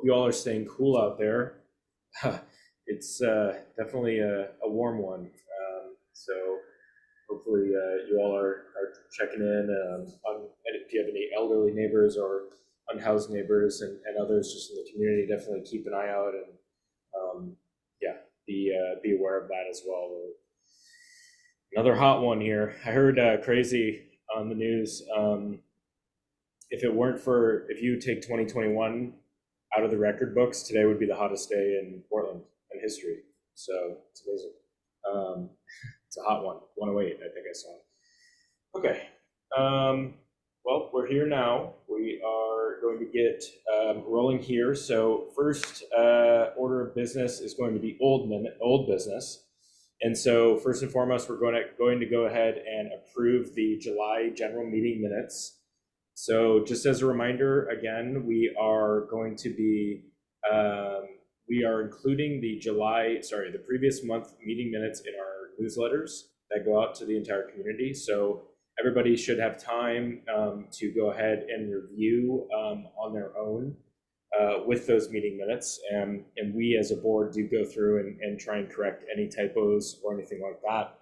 you all are staying cool out there. It's definitely a warm one. So hopefully you all are checking in and if you have any elderly neighbors or unhoused neighbors and others just in the community, definitely keep an eye out and yeah, be aware of that as well. Another hot one here. I heard crazy on the news. If you take 2021 out of the record books, today would be the hottest day in Portland in history. So it's amazing. It's a hot one. 108, I think I saw. Okay. Well, we're here now. We are going to get rolling here. So first order of business is going to be old business. And so first and foremost, we're going to go ahead and approve the July general meeting minutes. So just as a reminder, again, we are going to be, we are including the previous month meeting minutes in our newsletters that go out to the entire community. So everybody should have time to go ahead and review on their own with those meeting minutes. And we as a board do go through and try and correct any typos or anything like that.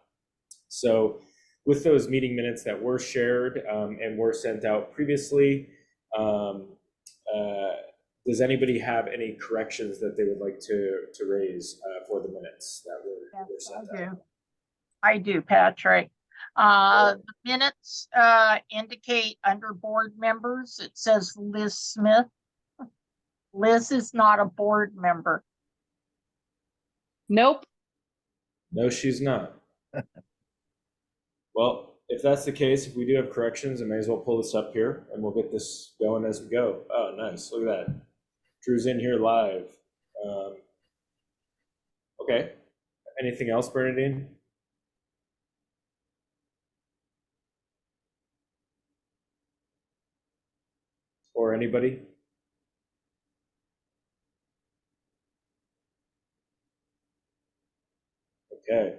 So with those meeting minutes that were shared and were sent out previously, does anybody have any corrections that they would like to raise for the minutes that were sent out? I do, Patrick. The minutes indicate under board members, it says Liz Smith. Liz is not a board member. Nope. No, she's not. Well, if that's the case, if we do have corrections, I may as well pull this up here and we'll get this going as we go. Oh, nice. Look at that. Drew's in here live. Okay. Anything else, Bernadine? Or anybody? Okay.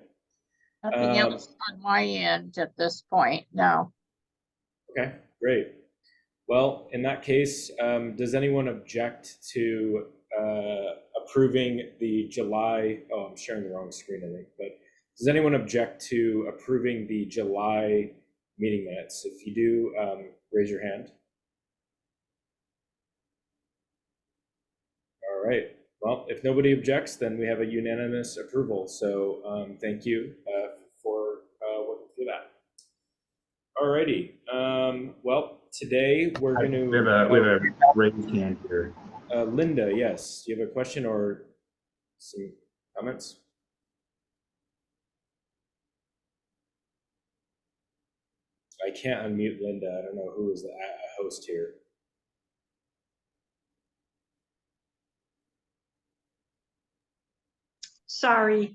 Nothing else on my end at this point, no. Okay, great. Well, in that case, does anyone object to approving the July, oh, I'm sharing the wrong screen, I think, but does anyone object to approving the July meeting minutes? If you do, raise your hand. All right. Well, if nobody objects, then we have a unanimous approval. So thank you for working through that. All righty. Well, today we're going to... We have a raised hand here. Linda, yes. Do you have a question or some comments? I can't unmute Linda. I don't know who is the host here. Sorry,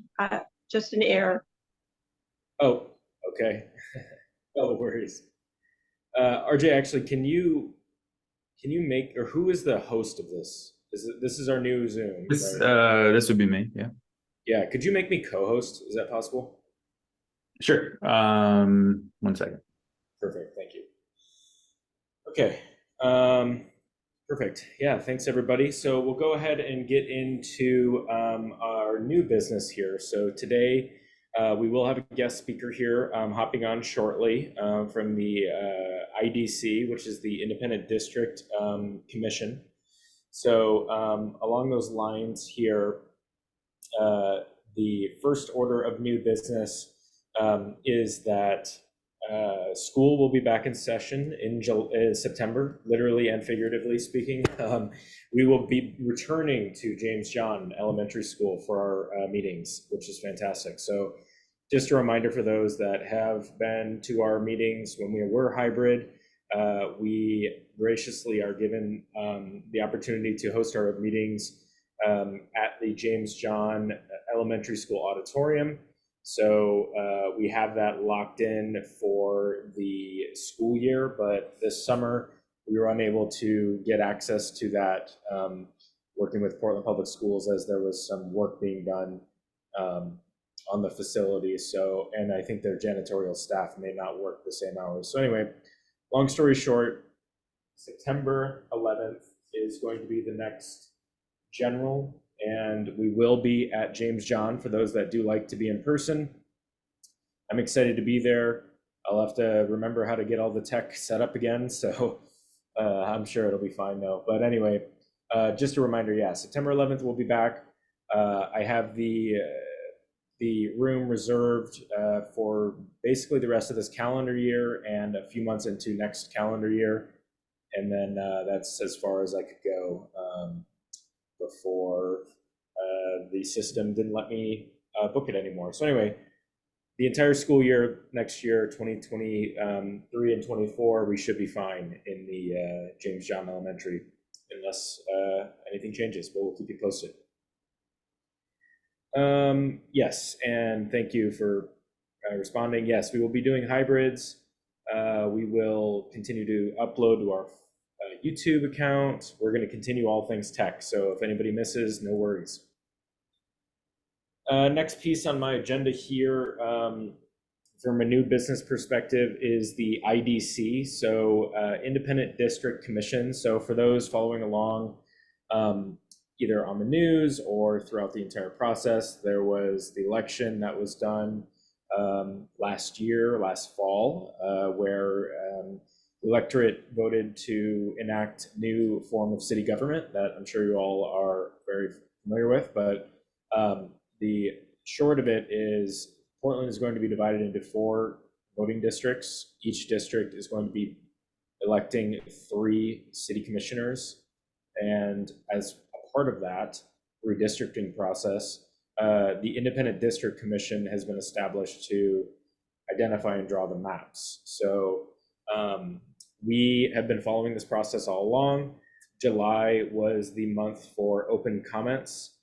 just an error. Oh, okay. No worries. RJ, actually, can you make, or who is the host of this? This is our new Zoom. This right? This would be me. Yeah. Yeah. Could you make me co-host? Is that possible? Sure. 1 second. Perfect. Thank you. Okay. Perfect. Yeah. Thanks, everybody. So we'll go ahead and get into our new business here. So today we will have a guest speaker here hopping on shortly from the IDC, which is the Independent District Commission. So along those lines here, the first order of new business is that school will be back in session in September, literally and figuratively speaking. We will be returning to James John Elementary School for our meetings, which is fantastic. So just a reminder for those that have been to our meetings when we were hybrid, we graciously are given the opportunity to host our meetings at the James John Elementary School auditorium. So we have that locked in for the school year, but this summer we were unable to get access to that, working with Portland Public Schools as there was some work being done on the facility. So, and I think their janitorial staff may not work the same hours. So anyway, long story short, September 11th is going to be the next general, and we will be at James John for those that do like to be in person. I'm excited to be there. I'll have to remember how to get all the tech set up again, so I'm sure it'll be fine though. But anyway, just a reminder, yeah, September 11th we'll be back. I have the room reserved for basically the rest of this calendar year and a few months into next calendar year. And then that's as far as I could go before the system didn't let me book it anymore. So anyway, the entire school year next year, 2023 and 24, we should be fine in the James John Elementary, unless anything changes, but we'll keep you posted. Yes, and thank you for responding. Yes, we will be doing hybrids. We will continue to upload to our YouTube account. We're going to continue all things tech, so if anybody misses, no worries. Next piece on my agenda here, from a new business perspective, is the IDC, so Independent District Commission. So for those following along, either on the news or throughout the entire process, there was the election that was done last fall, where the electorate voted to enact new form of city government that I'm sure you all are very familiar with. But the short of it is Portland is going to be divided into 4 voting districts. Each district is going to be electing 3 city commissioners. And as a part of that redistricting process, the Independent District Commission has been established to identify and draw the maps. So we have been following this process all along. July was the month for open comments.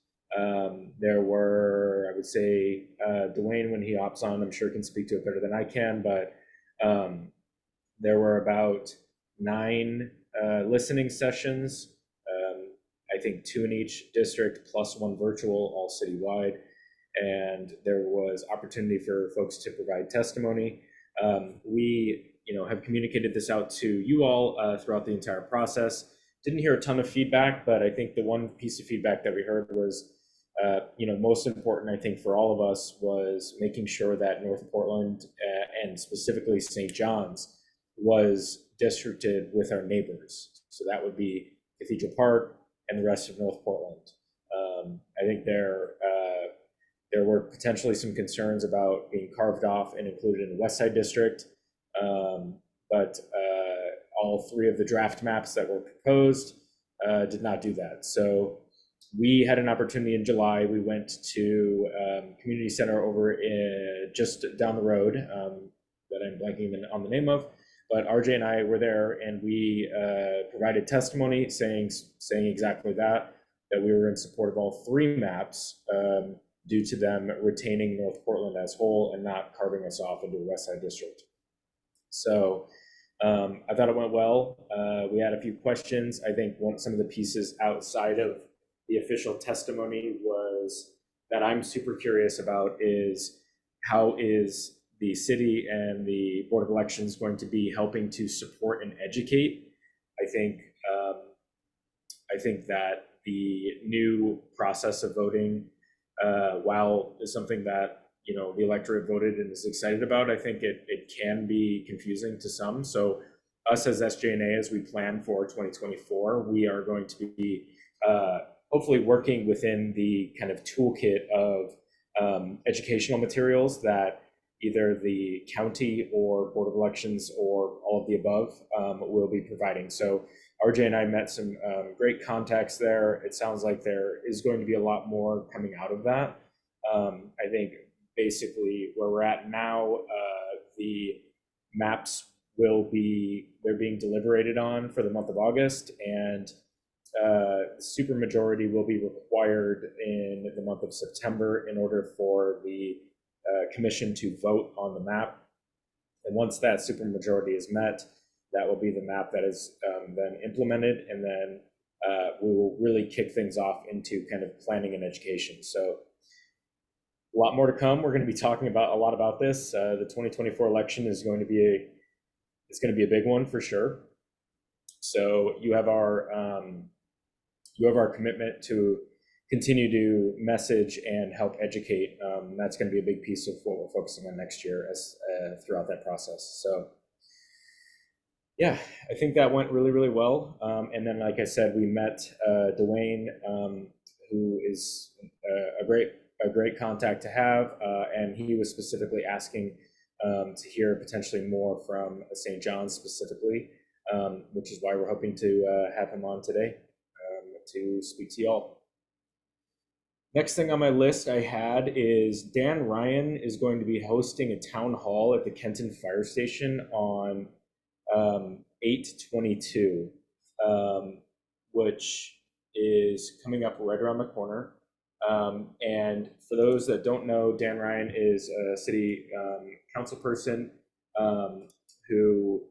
There were, I would say, DaWayne, when he hops on, I'm sure can speak to it better than I can, but there were about 9 listening sessions, I think 2 in each district, plus 1 virtual, all citywide. And there was opportunity for folks to provide testimony. We have communicated this out to you all throughout the entire process. Didn't hear a ton of feedback, but I think the one piece of feedback that we heard was, most important, I think, for all of us was making sure that North Portland and specifically St. John's was districted with our neighbors. So that would be Cathedral Park and the rest of North Portland. I think there were potentially some concerns about being carved off and included in the West Side District, but all 3 of the draft maps that were proposed did not do that. So we had an opportunity in July. We went to community center over just down the road that I'm blanking on the name of, but RJ and I were there, and we provided testimony saying exactly that we were in support of all 3 maps due to them retaining North Portland as whole and not carving us off into the West Side District. So I thought it went well. We had a few questions. I think some of the pieces outside of the official testimony was that I'm super curious about is how is the city and the Board of Elections going to be helping to support and educate. I think that the new process of voting, while is something that the electorate voted and is excited about, I think it can be confusing to some. So us as SJNA, as we plan for 2024, we are going to be hopefully working within the kind of toolkit of educational materials that either the county or Board of Elections or all of the above will be providing. So RJ and I met some great contacts there. It sounds like there is going to be a lot more coming out of that. I think basically where we're at now, the maps they're being deliberated on for the month of August, and supermajority will be required in the month of September in order for the commission to vote on the map. And once that supermajority is met, that will be the map that is then implemented, and then we will really kick things off into kind of planning and education. So a lot more to come. We're going to be talking about a lot about this. The 2024 election is going to be a big one for sure. So you have our you have our commitment to continue to message and help educate. That's going to be a big piece of what we're focusing on next year as throughout that process. So yeah, I think that went really, really well. And then, like I said, we met DaWayne, who is a great contact to have, and he was specifically asking to hear potentially more from St. John's specifically, which is why we're hoping to have him on today to speak to y'all. Next thing on my list I had is Dan Ryan is going to be hosting a town hall at the Kenton Fire Station on 8/22, which is coming up right around the corner. And for those that don't know, Dan Ryan is a city council person who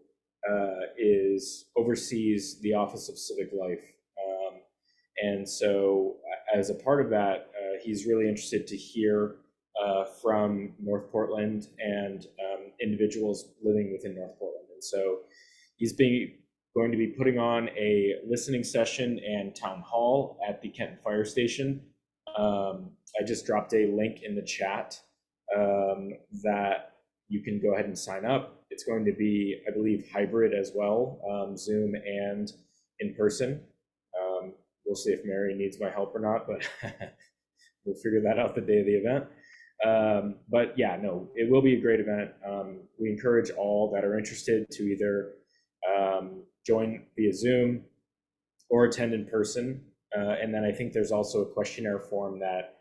oversees the Office of Civic Life. And so as a part of that, he's really interested to hear from North Portland and individuals living within North Portland. And so he's going to be putting on a listening session and town hall at the Kenton Fire Station. I just dropped a link in the chat that you can go ahead and sign up. It's going to be, I believe, hybrid as well, Zoom and in person. We'll see if Mary needs my help or not, but we'll figure that out the day of the event. But yeah, no, it will be a great event. We encourage all that are interested to either join via Zoom or attend in person. And then I think there's also a questionnaire form that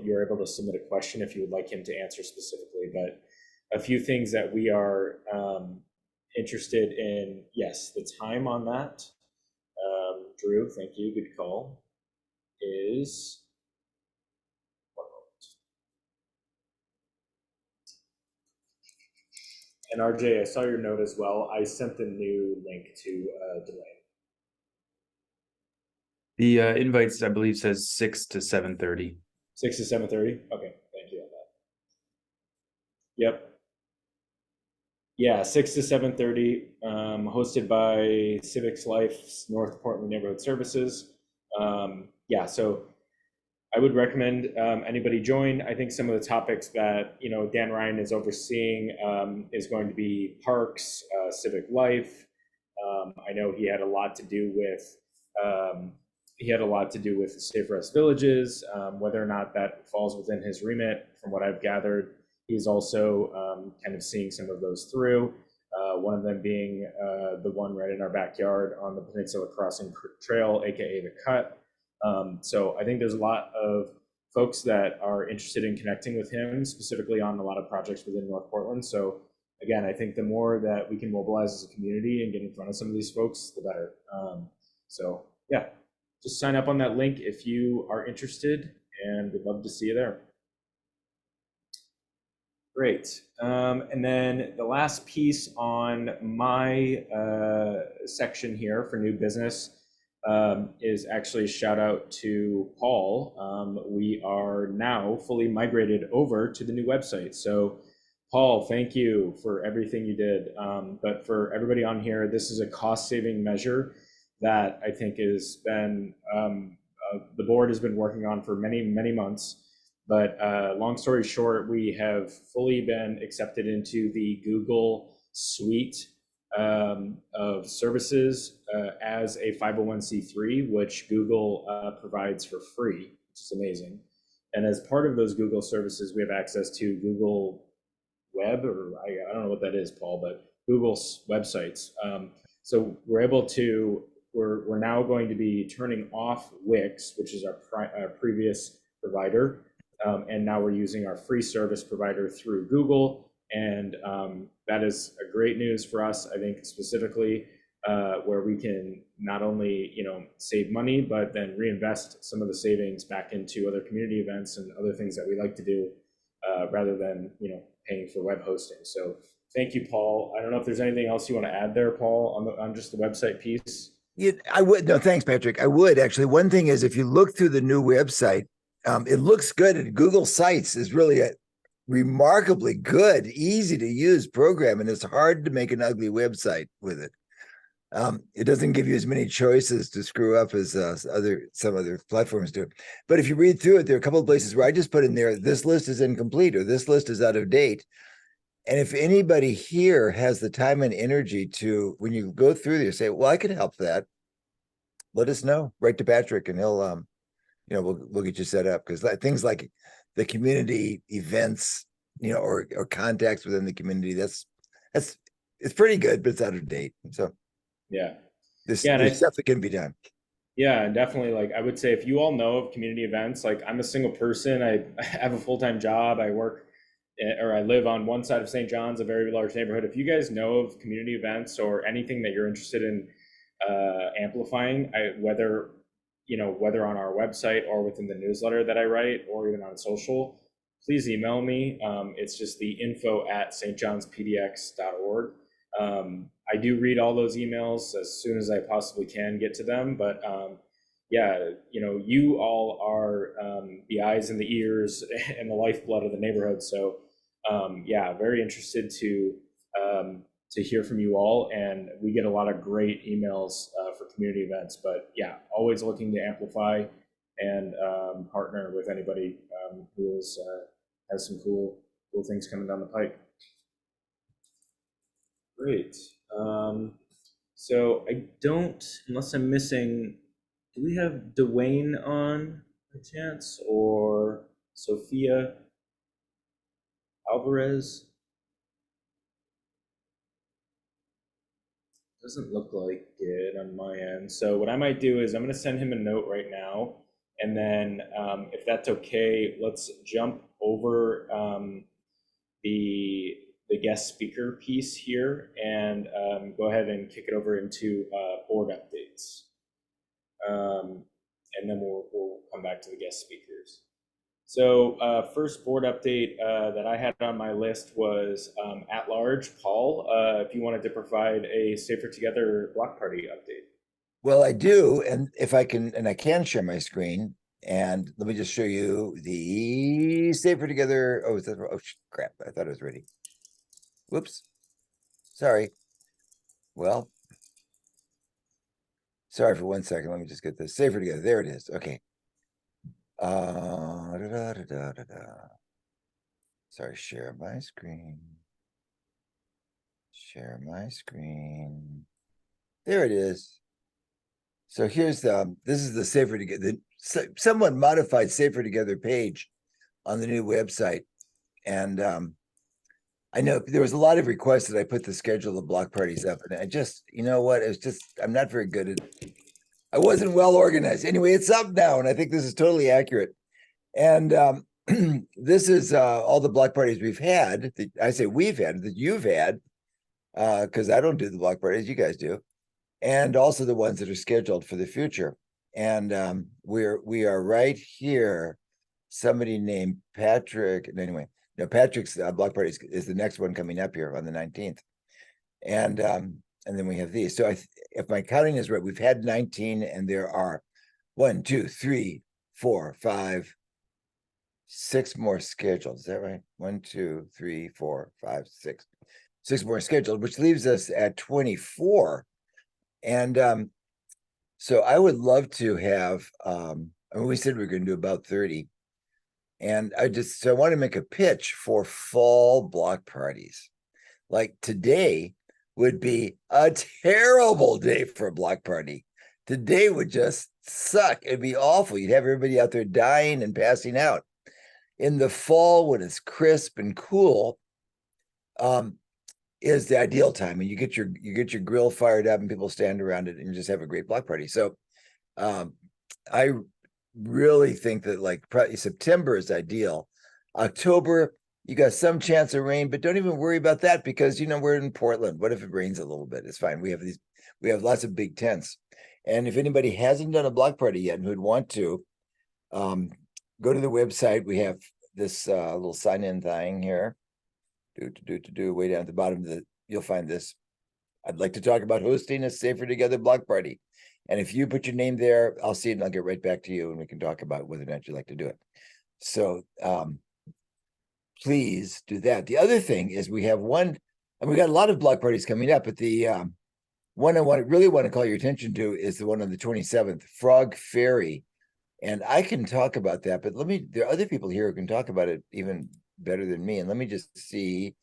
you're able to submit a question if you would like him to answer specifically. But a few things that we are interested in, yes, the time on that, Drew, thank you, good call, is 1 moment. And RJ, I saw your note as well. I sent the new link to DaWayne. The invites, I believe, says 6 to 7:30. 6 to 7:30? Okay, thank you on that. Yep. Yeah, 6 to 7:30, hosted by Civics Life's North Portland Neighborhood Services. Yeah, so I would recommend anybody join. I think some of the topics that Dan Ryan is overseeing is going to be parks, civic life. I know he had a lot to do with Safe Rest Villages, whether or not that falls within his remit. From what I've gathered, he's also kind of seeing some of those through. One of them being the one right in our backyard on the Peninsula Crossing Trail, aka the Cut. So I think there's a lot of folks that are interested in connecting with him, specifically on a lot of projects within North Portland. So again, I think the more that we can mobilize as a community and get in front of some of these folks, the better. So yeah, just sign up on that link if you are interested, and we'd love to see you there. Great. And then the last piece on my section here for new business is actually a shout out to Paul. We are now fully migrated over to the new website. So Paul, thank you for everything you did. But for everybody on here, this is a cost saving measure that I think has been, the board has been working on for many, many months. But long story short, we have fully been accepted into the Google suite of services as a 501c3, which Google provides for free, which is amazing. And as part of those Google services, we have access to Google Web, or I don't know what that is, Paul, but Google's websites. So we're now going to be turning off Wix, which is our previous provider. And now we're using our free service provider through Google. And that is a great news for us, I think, specifically where we can not only save money, but then reinvest some of the savings back into other community events and other things that we like to do rather than paying for web hosting. So thank you, Paul. I don't know if there's anything else you want to add there, Paul, on just the website piece. Yeah, I would. No, thanks, Patrick. I would actually. One thing is, if you look through the new website, it looks good. And Google Sites is really a remarkably good, easy to use program, and it's hard to make an ugly website with it. It doesn't give you as many choices to screw up as some other platforms do. But if you read through it, there are a couple of places where I just put in there, this list is incomplete or this list is out of date. And if anybody here has the time and energy to, when you go through there, say, well, I could help that, let us know. Write to Patrick and he'll, we'll get you set up, because things like the community events, or contacts within the community, it's pretty good, but it's out of date. So Yeah. there's Yeah, and stuff that can be done. Yeah, and definitely, like, I would say if you all know of community events, like, I'm a single person, I have a full-time job, I work or I live on one side of St. John's, a very large neighborhood. If you guys know of community events or anything that you're interested in amplifying, whether on our website or within the newsletter that I write or even on social, please email me. It's just the info@stjohnspdx.org. I do read all those emails as soon as I possibly can get to them, but yeah, you all are the eyes and the ears and the lifeblood of the neighborhood. So yeah, very interested to hear from you all, and we get a lot of great emails for community events. But yeah, always looking to amplify and partner with anybody who has some cool things coming down the pike. Great. So I don't, unless I'm missing, do we have DaWayne on by chance, or Sophia Alvarez? Doesn't look like it on my end. So what I might do is I'm going to send him a note right now, and then if that's okay, let's jump over the guest speaker piece here and go ahead and kick it over into board updates. And then we'll come back to the guest speakers. So first board update that I had on my list was at large, Paul, if you wanted to provide a Safer Together block party update. Well, I do, and if I can, and I can share my screen, and let me just show you the Safer Together. Oh, crap! I thought it was ready. Whoops, sorry. Well, sorry for 1 second. Let me just get this Safer Together. There it is. Okay. Sorry, share my screen. Share my screen. There it is. So here's this is the Safer Together, the somewhat modified Safer Together page on the new website. And I know there was a lot of requests that I put the schedule of block parties up, and I just, you know what, I'm not very good at, I wasn't well organized. Anyway, it's up now, and I think this is totally accurate. And this is all the block parties we've had. I say we've had, that you've had, because I don't do the block parties, you guys do, and also the ones that are scheduled for the future. And we are right here. Somebody named Patrick. Anyway, no, Patrick's block party is the next one coming up here on the 19th, and then we have these. So if my counting is right, we've had 19, and there are 1, 2, 3, 4, 5, 6 more scheduled. Is that right? 1, 2, 3, 4, 5, 6. 6 more scheduled, which leaves us at 24. And so I would love to have, I mean, we said we were going to do about 30. And so I want to make a pitch for fall block parties. Like today would be a terrible day for a block party. Today would just suck. It'd be awful. You'd have everybody out there dying and passing out. In the fall, when it's crisp and cool, is the ideal time, and you get your grill fired up and people stand around it and you just have a great block party. So I really think that like September is ideal. October, you got some chance of rain, but don't even worry about that, because we're in Portland. What if it rains a little bit? It's fine. We have lots of big tents. And if anybody hasn't done a block party yet and who'd want to, go to the website. We have this little sign-in thing here. Do way down at the bottom you'll find this. I'd like to talk about hosting a Safer Together block party. And if you put your name there, I'll see it and I'll get right back to you and we can talk about whether or not you'd like to do it. So please do that. The other thing is we have we got a lot of block parties coming up, but the One I really want to call your attention to is the one on the 27th, Frog Ferry. And I can talk about that, but there are other people here who can talk about it even better than me. And let me just see,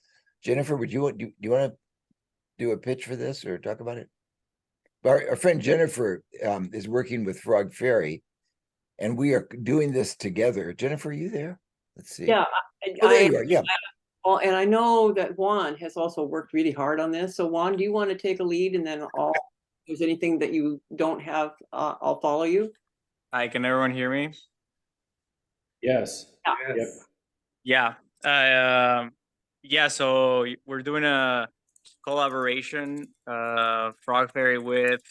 Jennifer, do you want to do a pitch for this or talk about it? Our friend Jennifer is working with Frog Ferry, and we are doing this together. Jennifer, are you there? Let's see. Yeah, Oh, there you are. Yeah. well, and I know that Juan has also worked really hard on this. So Juan, do you want to take a lead, and then if there's anything that you don't have, I'll follow you. Hi, can everyone hear me? Yes. Yeah. Yeah, so we're doing a collaboration, Frog Ferry with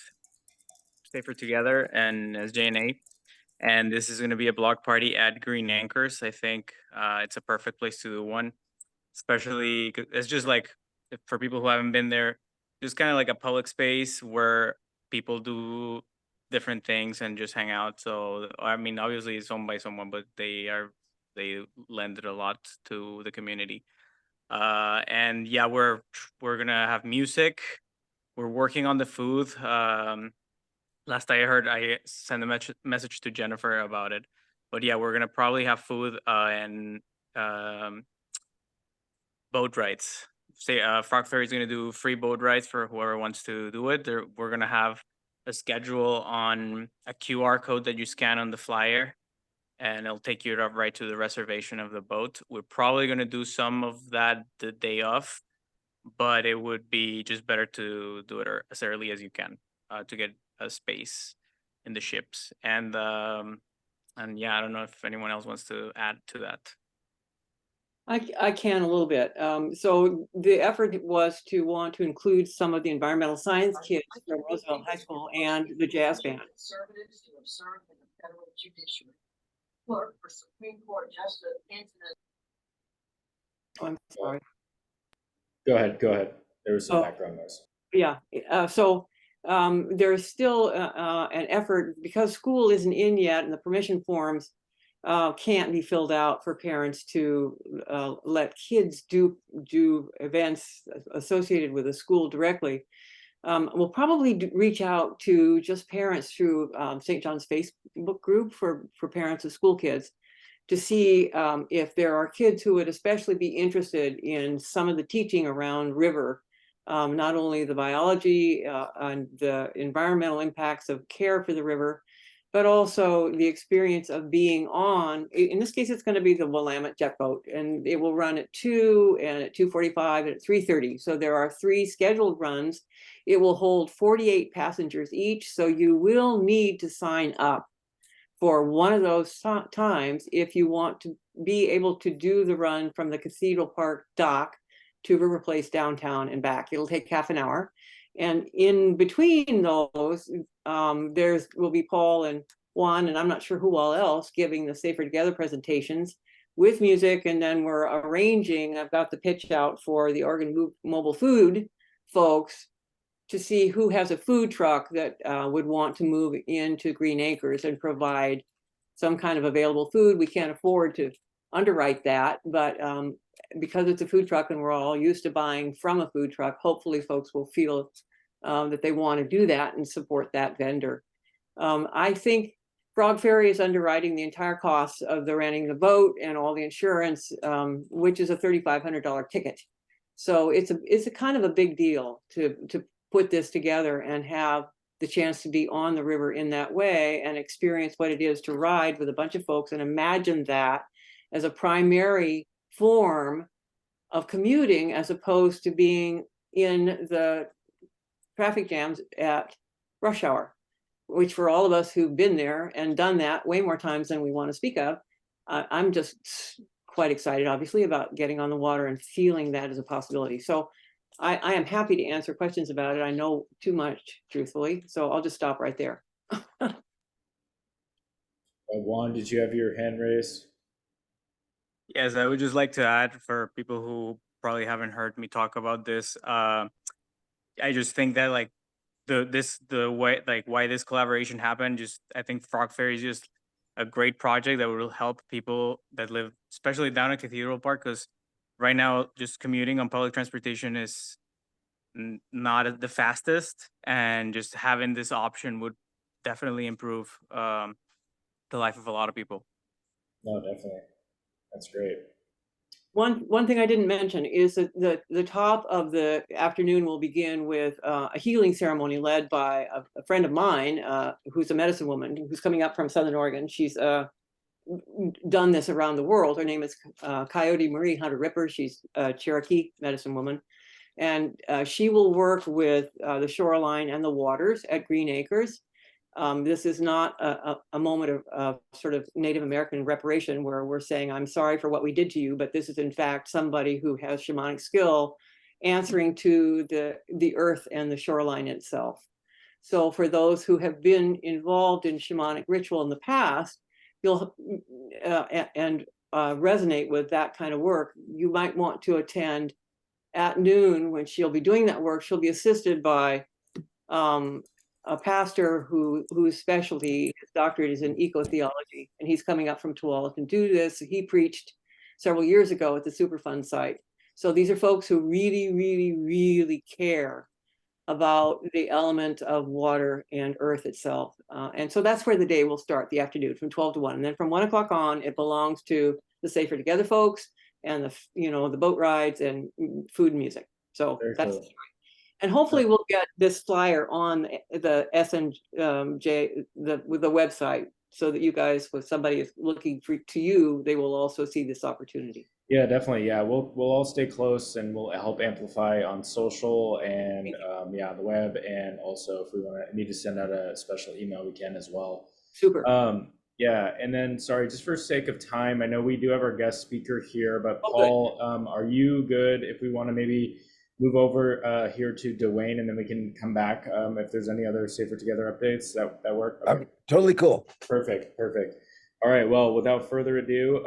Safer Together and SJNA. And this is going to be a block party at Green Anchors. I think it's a perfect place to do one, especially 'cause it's just like for people who haven't been there, just kind of like a public space where people do different things and just hang out. So I mean, obviously it's owned by someone, but they lend it a lot to the community. And yeah, we're gonna have music. We're working on the food. Last I heard, I sent a message to Jennifer about it. But yeah, we're gonna probably have food and boat rides. Say Frog Ferry is gonna do free boat rides for whoever wants to do it. We're gonna have a schedule on a QR code that you scan on the flyer, and it'll take you right to the reservation of the boat. We're probably gonna do some of that the day off, but it would be just better to do it as early as you can to get a space in the ships. And yeah, I don't know if anyone else wants to add to that. I can a little bit. So the effort was to want to include some of the environmental science kids from Roosevelt High School and the jazz band. Conservatives to observe in the federal judiciary. Clerk for Supreme Court Justice Antonin. I'm sorry. Go ahead. There was some Oh. background noise. Yeah, there's still an effort because school isn't in yet, and the permission forms can't be filled out for parents to let kids do events associated with the school directly. We'll probably reach out to just parents through St. John's Facebook group for parents of school kids to see if there are kids who would especially be interested in some of the teaching around river, not only the biology and the environmental impacts of care for the river, but also the experience of being on, in this case, it's going to be the Willamette jet boat, and it will run at 2 and at 2:45 and at 3:30. So there are 3 scheduled runs. It will hold 48 passengers each. So you will need to sign up for one of those times if you want to be able to do the run from the Cathedral Park dock to River Place downtown and back. It'll take half an hour. And in between those, will be Paul and Juan, and I'm not sure who all else, giving the Safer Together presentations with music. And then we're arranging, I've got the pitch out for the Oregon Mobile Food folks to see who has a food truck that would want to move into Green Acres and provide some kind of available food. We can't afford to underwrite that, but because it's a food truck and we're all used to buying from a food truck, hopefully folks will feel that they want to do that and support that vendor. I think Frog Ferry is underwriting the entire cost of the renting the boat and all the insurance, which is a $3,500 ticket. So it's a kind of a big deal to put this together and have the chance to be on the river in that way and experience what it is to ride with a bunch of folks and imagine that as a primary form of commuting as opposed to being in the traffic jams at rush hour, which for all of us who've been there and done that way more times than we want to speak of, I'm just quite excited, obviously, about getting on the water and feeling that as a possibility. So I am happy to answer questions about it. I know too much, truthfully, so I'll just stop right there. Juan, did you have your hand raised? Yes, I would just like to add for people who probably haven't heard me talk about this. I just think that like the way like why this collaboration happened. I think Frog Ferry is just a great project that will help people that live, especially down at Cathedral Park, because right now just commuting on public transportation is not the fastest, and just having this option would definitely improve the life of a lot of people. No, definitely. That's great. One thing I didn't mention is that the top of the afternoon will begin with a healing ceremony led by a friend of mine who's a medicine woman who's coming up from Southern Oregon. She's done this around the world. Her name is Coyote Marie Hunter Ripper. She's a Cherokee medicine woman. And she will work with the shoreline and the waters at Green Acres. This is not a moment of sort of Native American reparation where we're saying, I'm sorry for what we did to you, but this is in fact somebody who has shamanic skill answering to the earth and the shoreline itself. So for those who have been involved in shamanic ritual in the past, you'll resonate with that kind of work, you might want to attend at noon when she'll be doing that work. She'll be assisted by a pastor whose specialty, his doctorate is in eco-theology, and he's coming up from Tualatin to do this. He preached several years ago at the Superfund site. So these are folks who really, really, really care about the element of water and earth itself. And so that's where the day will start, the afternoon, from 12 to 1. And then from 1 o'clock on, it belongs to the Safer Together folks and the boat rides and food and music. So Very that's cool. and hopefully we'll get this flyer on the SNJ with the website so that you guys, if somebody is looking to you, they will also see this opportunity. Yeah, definitely. Yeah, we'll all stay close, and we'll help amplify on social and yeah, the web, and also if we need to send out a special email, we can as well. Super. Yeah, and then sorry, just for sake of time, I know we do have our guest speaker here, but Oh, Paul, are you good if we want to maybe move over here to DaWayne, and then we can come back if there's any other Safer Together updates that work? Okay. Totally cool. Perfect. All right, well, without further ado,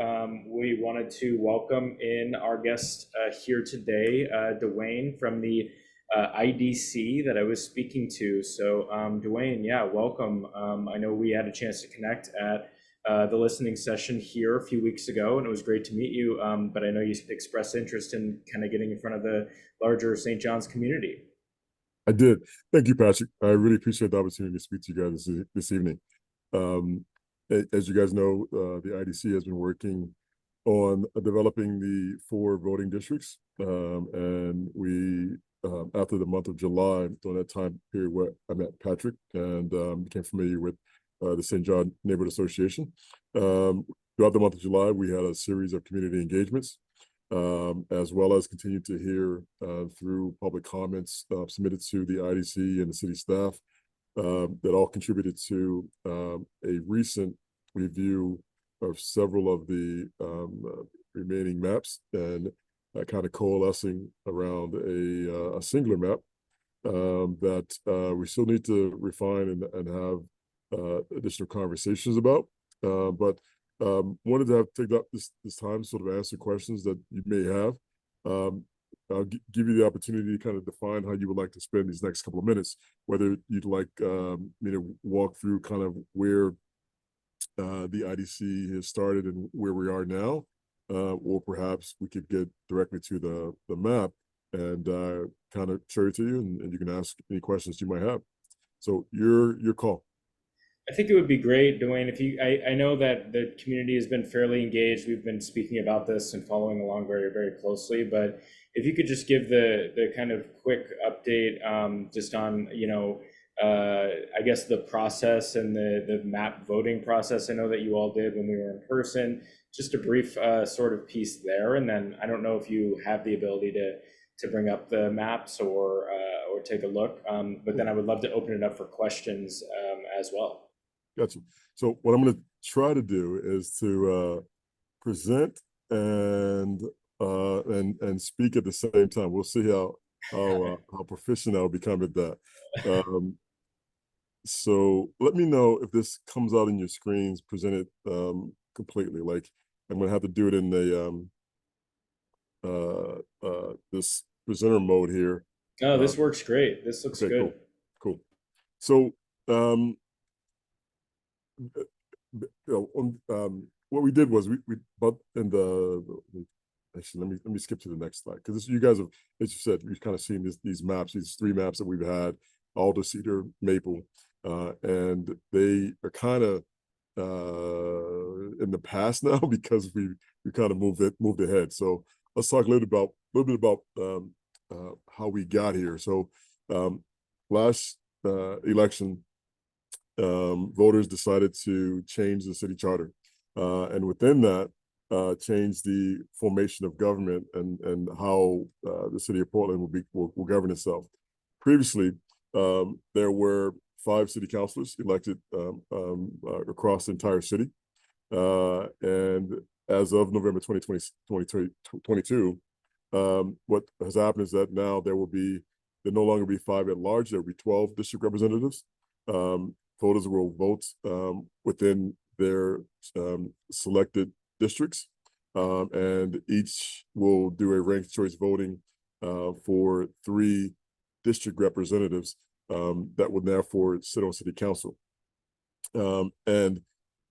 we wanted to welcome in our guest here today, DaWayne from the IDC that I was speaking to. So DaWayne, yeah, welcome. I know we had a chance to connect at the listening session here a few weeks ago, and it was great to meet you, but I know you expressed interest in kind of getting in front of the larger St. John's community. I did. Thank you, Patrick. I really appreciate the opportunity to speak to you guys this evening. As you guys know, the IDC has been working on developing the 4 voting districts. And we, after the month of July, during that time period where I met Patrick and became familiar with the St. John Neighborhood Association. Throughout the month of July, we had a series of community engagements, as well as continued to hear through public comments submitted to the IDC and the city staff that all contributed to a recent review of several of the remaining maps, and kind of coalescing around a singular map that we still need to refine and have additional conversations about. But wanted to take up this time to sort of answer questions that you may have. I'll give you the opportunity to kind of define how you would like to spend these next couple of minutes, whether you'd like me to walk through kind of where the IDC has started and where we are now, or perhaps we could get directly to the map and kind of show it to you, and you can ask any questions you might have. So your call. I think it would be great, DaWayne, if you, I know that the community has been fairly engaged. We've been speaking about this and following along very, very closely, but if you could just give the kind of quick update just on, I guess the process and the map voting process. I know that you all did when we were in person, just a brief sort of piece there. And then I don't know if you have the ability to bring up the maps or take a look, but then I would love to open it up for questions as well. Gotcha. So what I'm going to try to do is to present and speak at the same time. We'll see how proficient I'll become at that. So let me know if this comes out in your screens presented completely. Like I'm going to have to do it in the this presenter mode here. Oh, this works great. This looks okay, good. Cool. So what we did was we but in the actually, let me skip to the next slide, because you guys have, as you said, you've kind of seen these maps, these 3 maps that we've had, Alder, Cedar, Maple, and they are kind of in the past now because we kind of moved ahead. So let's talk a little bit about how we got here. So last election, voters decided to change the city charter, and within that, change the formation of government and how the city of Portland will govern itself. Previously, there were 5 city councilors elected across the entire city, and as of November 2022, what has happened is that now there no longer be 5 at large. There will be 12 district representatives. Voters will vote within their selected districts, and each will do a ranked choice voting for 3 district representatives that will therefore sit on city council. And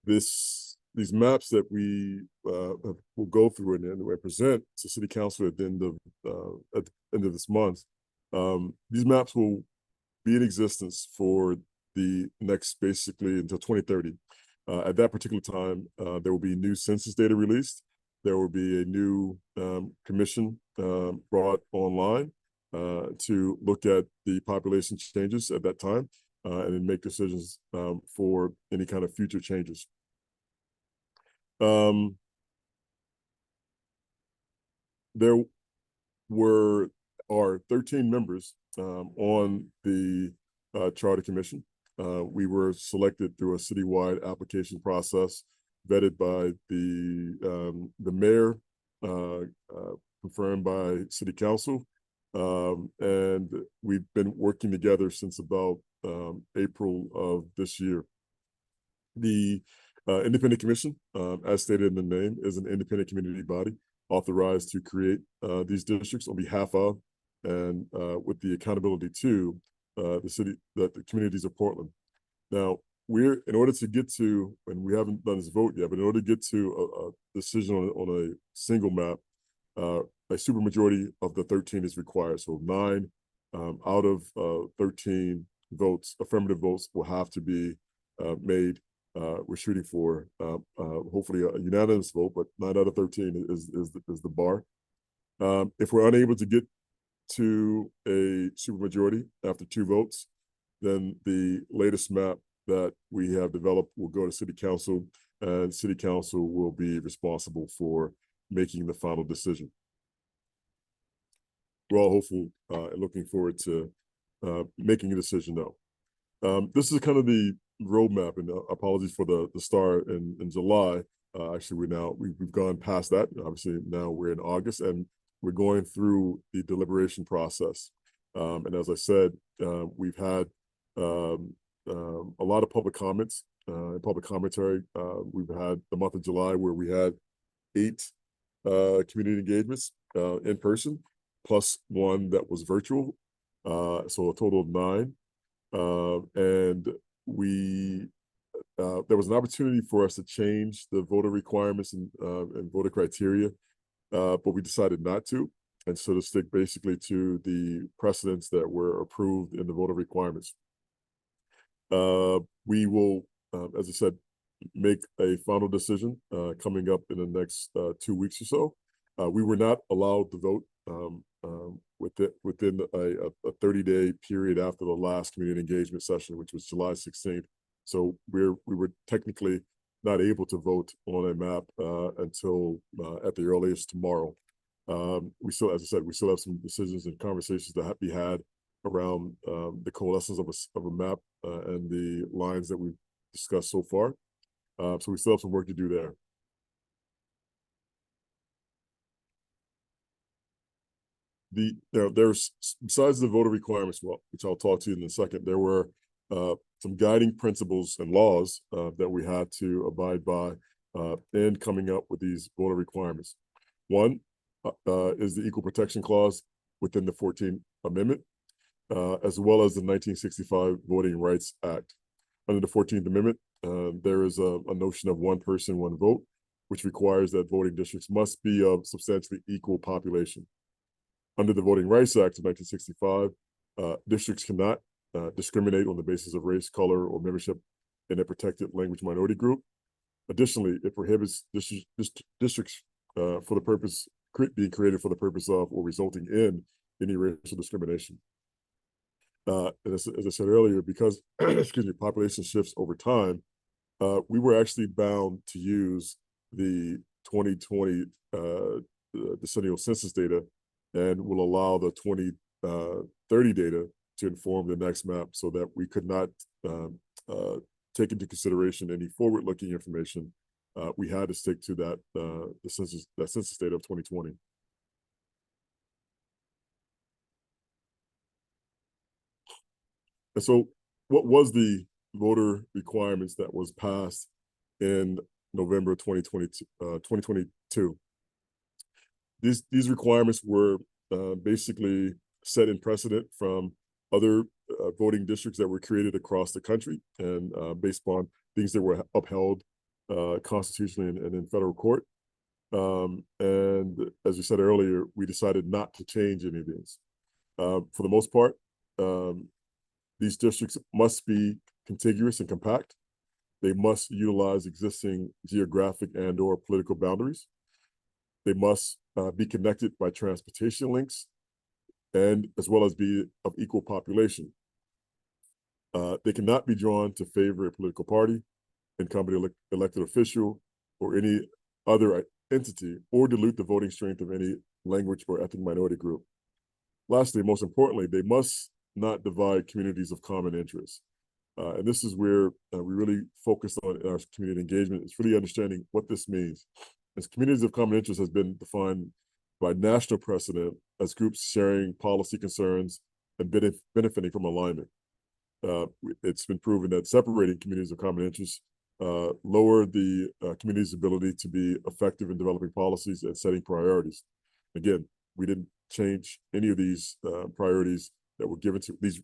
these maps that we will go through and present to city council at the end of this month, these maps will be in existence for the next, basically, until 2030. At that particular time, there will be new census data released. There will be a new commission brought online to look at the population changes at that time and then make decisions for any kind of future changes. There are 13 members on the Charter Commission. We were selected through a citywide application process, vetted by the mayor, confirmed by city council, and we've been working together since about April of this year. The Independent Commission, as stated in the name, is an independent community body authorized to create these districts on behalf of and with the accountability to the communities of Portland. Now, in order to get to, and we haven't done this vote yet, but in order to get to a decision on a single map, a supermajority of the 13 is required. So 9 out of 13 votes, affirmative votes, will have to be made. We're shooting for hopefully a unanimous vote, but 9 out of 13 is the bar. If we're unable to get to a supermajority after 2 votes, then the latest map that we have developed will go to city council, and city council will be responsible for making the final decision. We're all hopeful and looking forward to making a decision now. This is kind of the roadmap, and apologies for the start in July. Actually, we've gone past that. Obviously, now we're in August, and we're going through the deliberation process. And as I said, we've had a lot of public comments and public commentary. We've had the month of July where we had 8 community engagements in person, plus 1 that was virtual. So a total of 9. And there was an opportunity for us to change the voter requirements and voter criteria, but we decided not to, and so to stick basically to the precedents that were approved in the voter requirements. We will, as I said, make a final decision coming up in the next 2 weeks or so. We were not allowed to vote within a 30-day period after the last community engagement session, which was July 16th. So we were technically not able to vote on a map until at the earliest tomorrow. We still, as I said, we still have some decisions and conversations that have to be had around the coalescence of a map and the lines that we've discussed so far. So we still have some work to do there. There's, besides the voter requirements, which I'll talk to you in a second, there were some guiding principles and laws that we had to abide by in coming up with these voter requirements. One is the Equal Protection Clause within the 14th Amendment, as well as the 1965 Voting Rights Act. Under the 14th Amendment, there is a notion of 1 person, 1 vote. which requires that voting districts must be of substantially equal population. Under the Voting Rights Act of 1965, districts cannot discriminate on the basis of race, color, or membership in a protected language minority group. Additionally, it prohibits districts for the purpose being created for the purpose of or resulting in any racial discrimination. And as I said earlier, because excuse me, population shifts over time, we were actually bound to use the 2020 decennial census data, and will allow the 2030 data to inform the next map, so that we could not take into consideration any forward-looking information. We had to stick to that the census data of 2020. And so, what was the voter requirements that was passed in November 2022? These requirements were basically set in precedent from other voting districts that were created across the country, and based upon things that were upheld constitutionally and in federal court. And as you said earlier, we decided not to change any of these. For the most part, these districts must be contiguous and compact. They must utilize existing geographic and/or political boundaries. They must be connected by transportation links, and as well as be of equal population. They cannot be drawn to favor a political party, incumbent elected official, or any other entity, or dilute the voting strength of any language or ethnic minority group. Lastly, most importantly, they must not divide communities of common interest. And this is where we really focused on our community engagement. It's really understanding what this means. As communities of common interest has been defined by national precedent as groups sharing policy concerns and benefiting from alignment. It's been proven that separating communities of common interest lower the community's ability to be effective in developing policies and setting priorities. Again, we didn't change any of these priorities that were given to these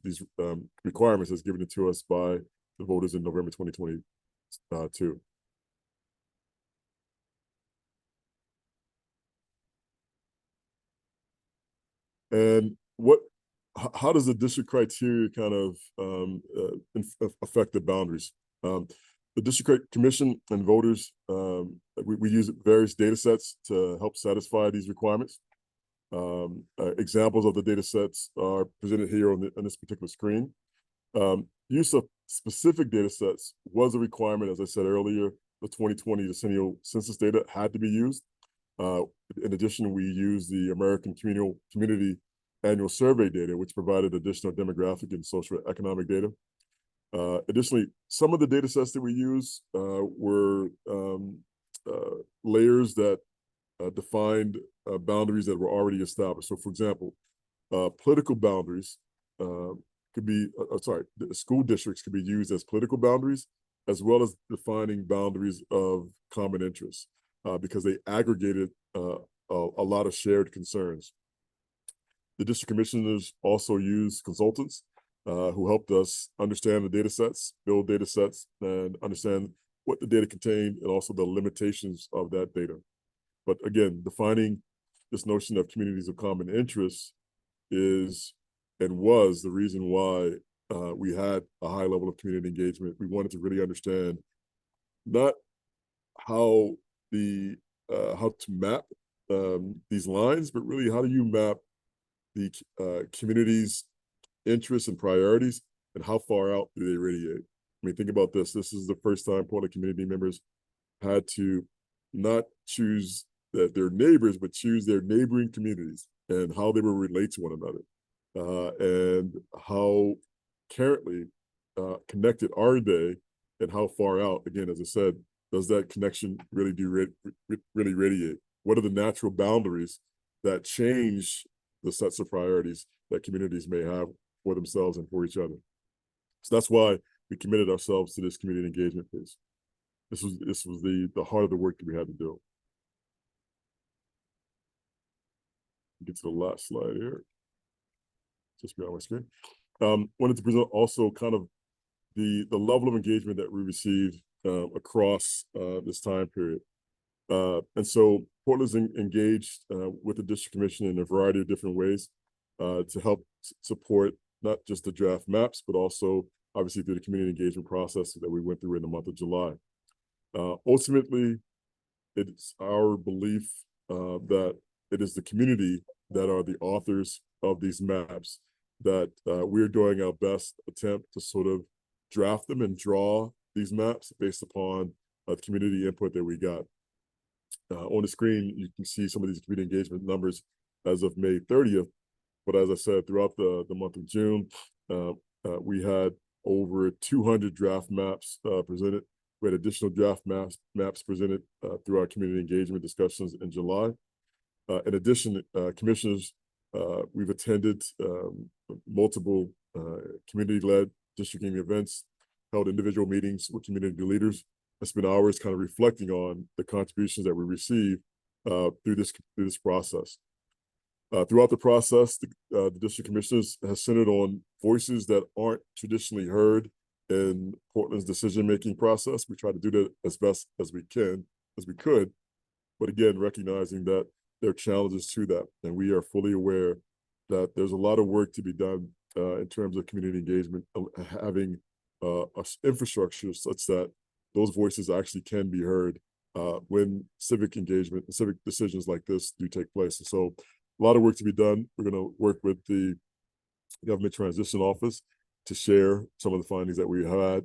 requirements as given to us by the voters in November 2022. And how does the district criteria kind of affect the boundaries? The district commission and voters, we use various data sets to help satisfy these requirements. Examples of the data sets are presented here on this particular screen. Use of specific data sets was a requirement. As I said earlier, the 2020 decennial census data had to be used. In addition, we use the American Community Annual Survey data, which provided additional demographic and social economic data. Additionally, some of the data sets that we use were layers that defined boundaries that were already established. So, for example, political boundaries could be, school districts could be used as political boundaries, as well as defining boundaries of common interest, because they aggregated a lot of shared concerns. The district commissioners also used consultants who helped us understand the data sets, build data sets, and understand what the data contained and also the limitations of that data. But again, defining this notion of communities of common interest is and was the reason why we had a high level of community engagement. We wanted to really understand not how to map these lines, but really how do you map the community's interests and priorities, and how far out do they radiate? I mean, think about this. This is the first time Portland community members had to not choose their neighbors, but choose their neighboring communities and how they will relate to one another, and how currently connected are they, and how far out, again, as I said, does that connection really really radiate? What are the natural boundaries that change the sets of priorities that communities may have for themselves and for each other? So that's why we committed ourselves to this community engagement piece. This was the heart of the work that we had to do. Get to the last slide here. Just be on my screen. Wanted to present also kind of the level of engagement that we received across this time period. And so Portland's engaged with the district commission in a variety of different ways to help support not just the draft maps, but also obviously through the community engagement process that we went through in the month of July. Ultimately, it's our belief that it is the community that are the authors of these maps, that we're doing our best attempt to sort of draft them and draw these maps based upon the community input that we got. On the screen, you can see some of these community engagement numbers as of May 30th. But as I said, throughout the month of June, we had over 200 draft maps presented. We had additional draft maps presented through our community engagement discussions in July. In addition, commissioners, we've attended multiple community-led districting events, held individual meetings with community leaders. I spent hours kind of reflecting on the contributions that we received through this process. Throughout the process, the district commissioners has centered on voices that aren't traditionally heard in Portland's decision-making process. We try to do that as best as we could, but again, recognizing that there are challenges to that, and we are fully aware that there's a lot of work to be done in terms of community engagement, having infrastructure such that those voices actually can be heard when civic engagement and civic decisions like this do take place. And so a lot of work to be done. We're going to work with the Government Transition Office to share some of the findings that we had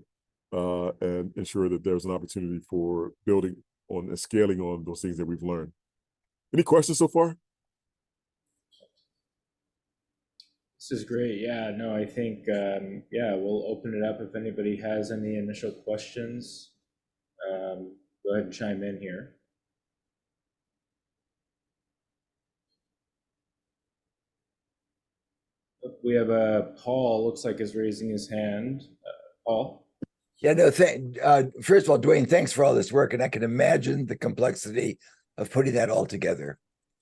and ensure that there's an opportunity for building on and scaling on those things that we've learned. Any questions so far? This is great. Yeah, no, I think, yeah, we'll open it up if anybody has any initial questions. Go ahead and chime in here. We have Paul, looks like is raising his hand. Paul? Yeah, no, first of all, DaWayne, thanks for all this work. And I can imagine the complexity of putting that all together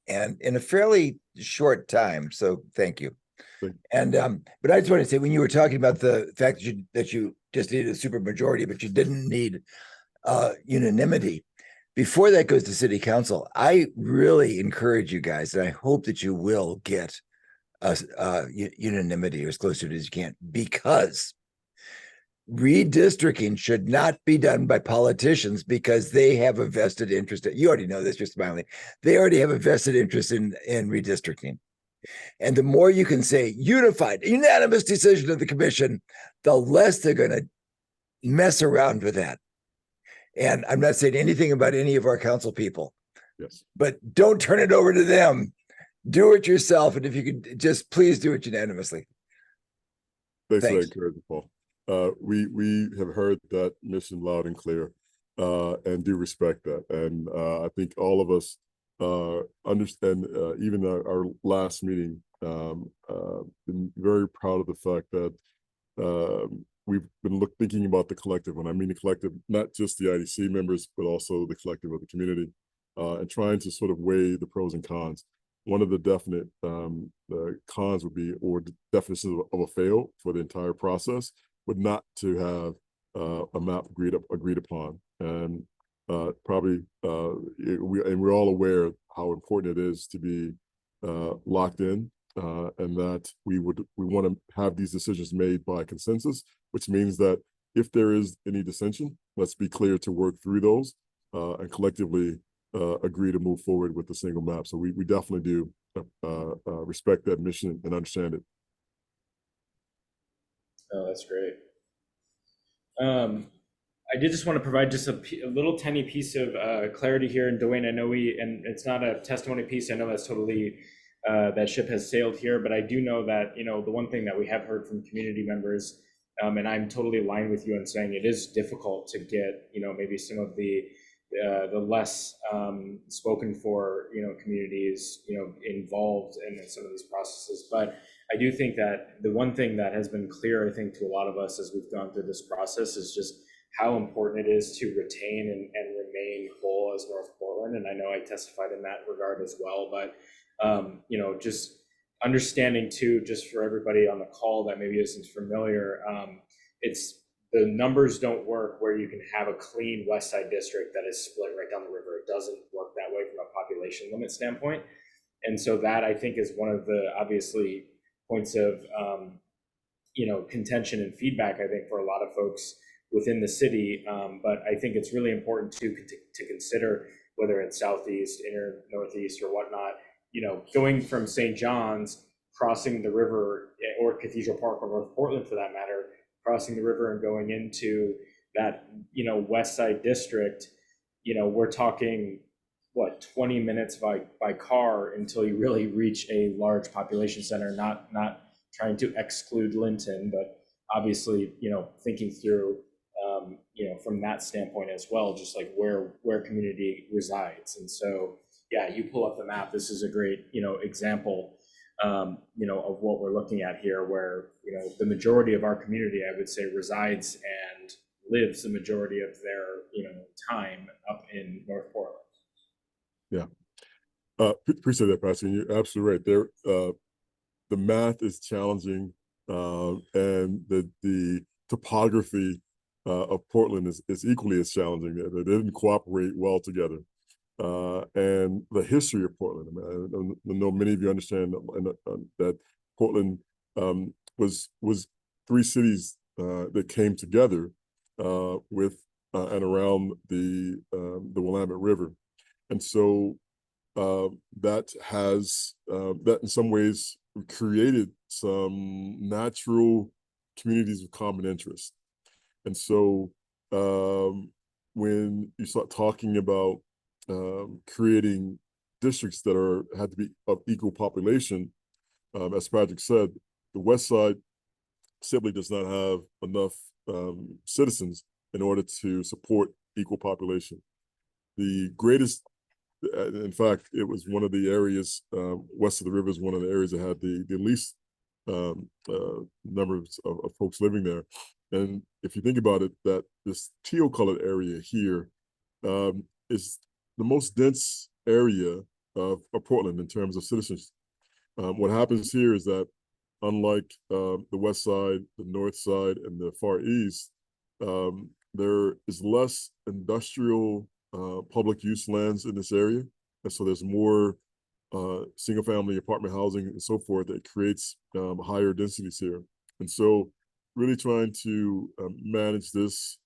and in a fairly short time. So thank you. And but I just want to say, when you were talking about the fact that you just needed a super majority, but you didn't need unanimity, before that goes to city council, I really encourage you guys, and I hope that you will get unanimity or as close to it as you can, because redistricting should not be done by politicians because they have a vested interest. You already know this, you're smiling. They already have a vested interest in redistricting. And the more you can say unified, unanimous decision of the commission, the less they're going to mess around with that. And I'm not saying anything about any of our council people, yes, but don't turn it over to them. Do it yourself. And if you could just please do it unanimously. Thanks for that encouragement, Paul. We have heard that mission loud and clear and do respect that. And I think all of us understand, even our last meeting, been very proud of the fact that we've been thinking about the collective. When I mean the collective, not just the IDC members, but also the collective of the community, and trying to sort of weigh the pros and cons. One of the definite cons would be, or the definition of a fail for the entire process, would not to have a map agreed upon. And probably, we're all aware how important it is to be locked in, and that we want to have these decisions made by consensus, which means that if there is any dissension, let's be clear to work through those and collectively agree to move forward with the single map. So we definitely do respect that mission and understand it. Oh, that's great. I did just want to provide just a little tiny piece of clarity here. And DaWayne, I know and it's not a testimony piece. I know that's totally, that ship has sailed here, but I do know that, the one thing that we have heard from community members, and I'm totally aligned with you in saying it is difficult to get, maybe some of the less spoken for, communities, involved in some of these processes. But I do think that the one thing that has been clear, I think, to a lot of us as we've gone through this process is just how important it is to retain and remain whole as North Portland. And I know I testified in that regard as well, but, just understanding too, just for everybody on the call that maybe isn't familiar, it's the numbers don't work where you can have a clean West Side district that is split right down the river. It doesn't work that way from a population limit standpoint. And so that, I think, is one of the obviously points of contention and feedback, I think, for a lot of folks within the city. But I think it's really important to consider whether it's southeast, inner northeast, or whatnot. Going from St. John's, crossing the river, or Cathedral Park, or North Portland for that matter, crossing the river and going into that West Side district. We're talking what, 20 minutes by car until you really reach a large population center. Not trying to exclude Linton, but obviously thinking through from that standpoint as well, just like where community resides. And so yeah, you pull up the map, this is a great example of what we're looking at here, where the majority of our community, I would say, resides and lives the majority of their time up in North Portland. Yeah, appreciate that, Pastor. You're absolutely right. There, the math is challenging, and the topography of Portland is equally as challenging. They didn't cooperate well together, and the history of Portland. I know many of you understand that Portland was 3 cities that came together with and around the Willamette River. And so that has that in some ways created some natural communities of common interest. And so when you start talking about creating districts that had to be of equal population, as Patrick said, the West Side simply does not have enough citizens in order to support equal population. The greatest, in fact, it was one of the areas west of the river is one of the areas that had the least number of folks living there. And if you think about it, that this teal colored area here is the most dense area of Portland in terms of citizens. What happens here is that unlike the West Side, the North Side, and the Far East, there is less industrial public use lands in this area. And so there's more single family apartment housing and so forth that creates higher densities here. And so really trying to manage this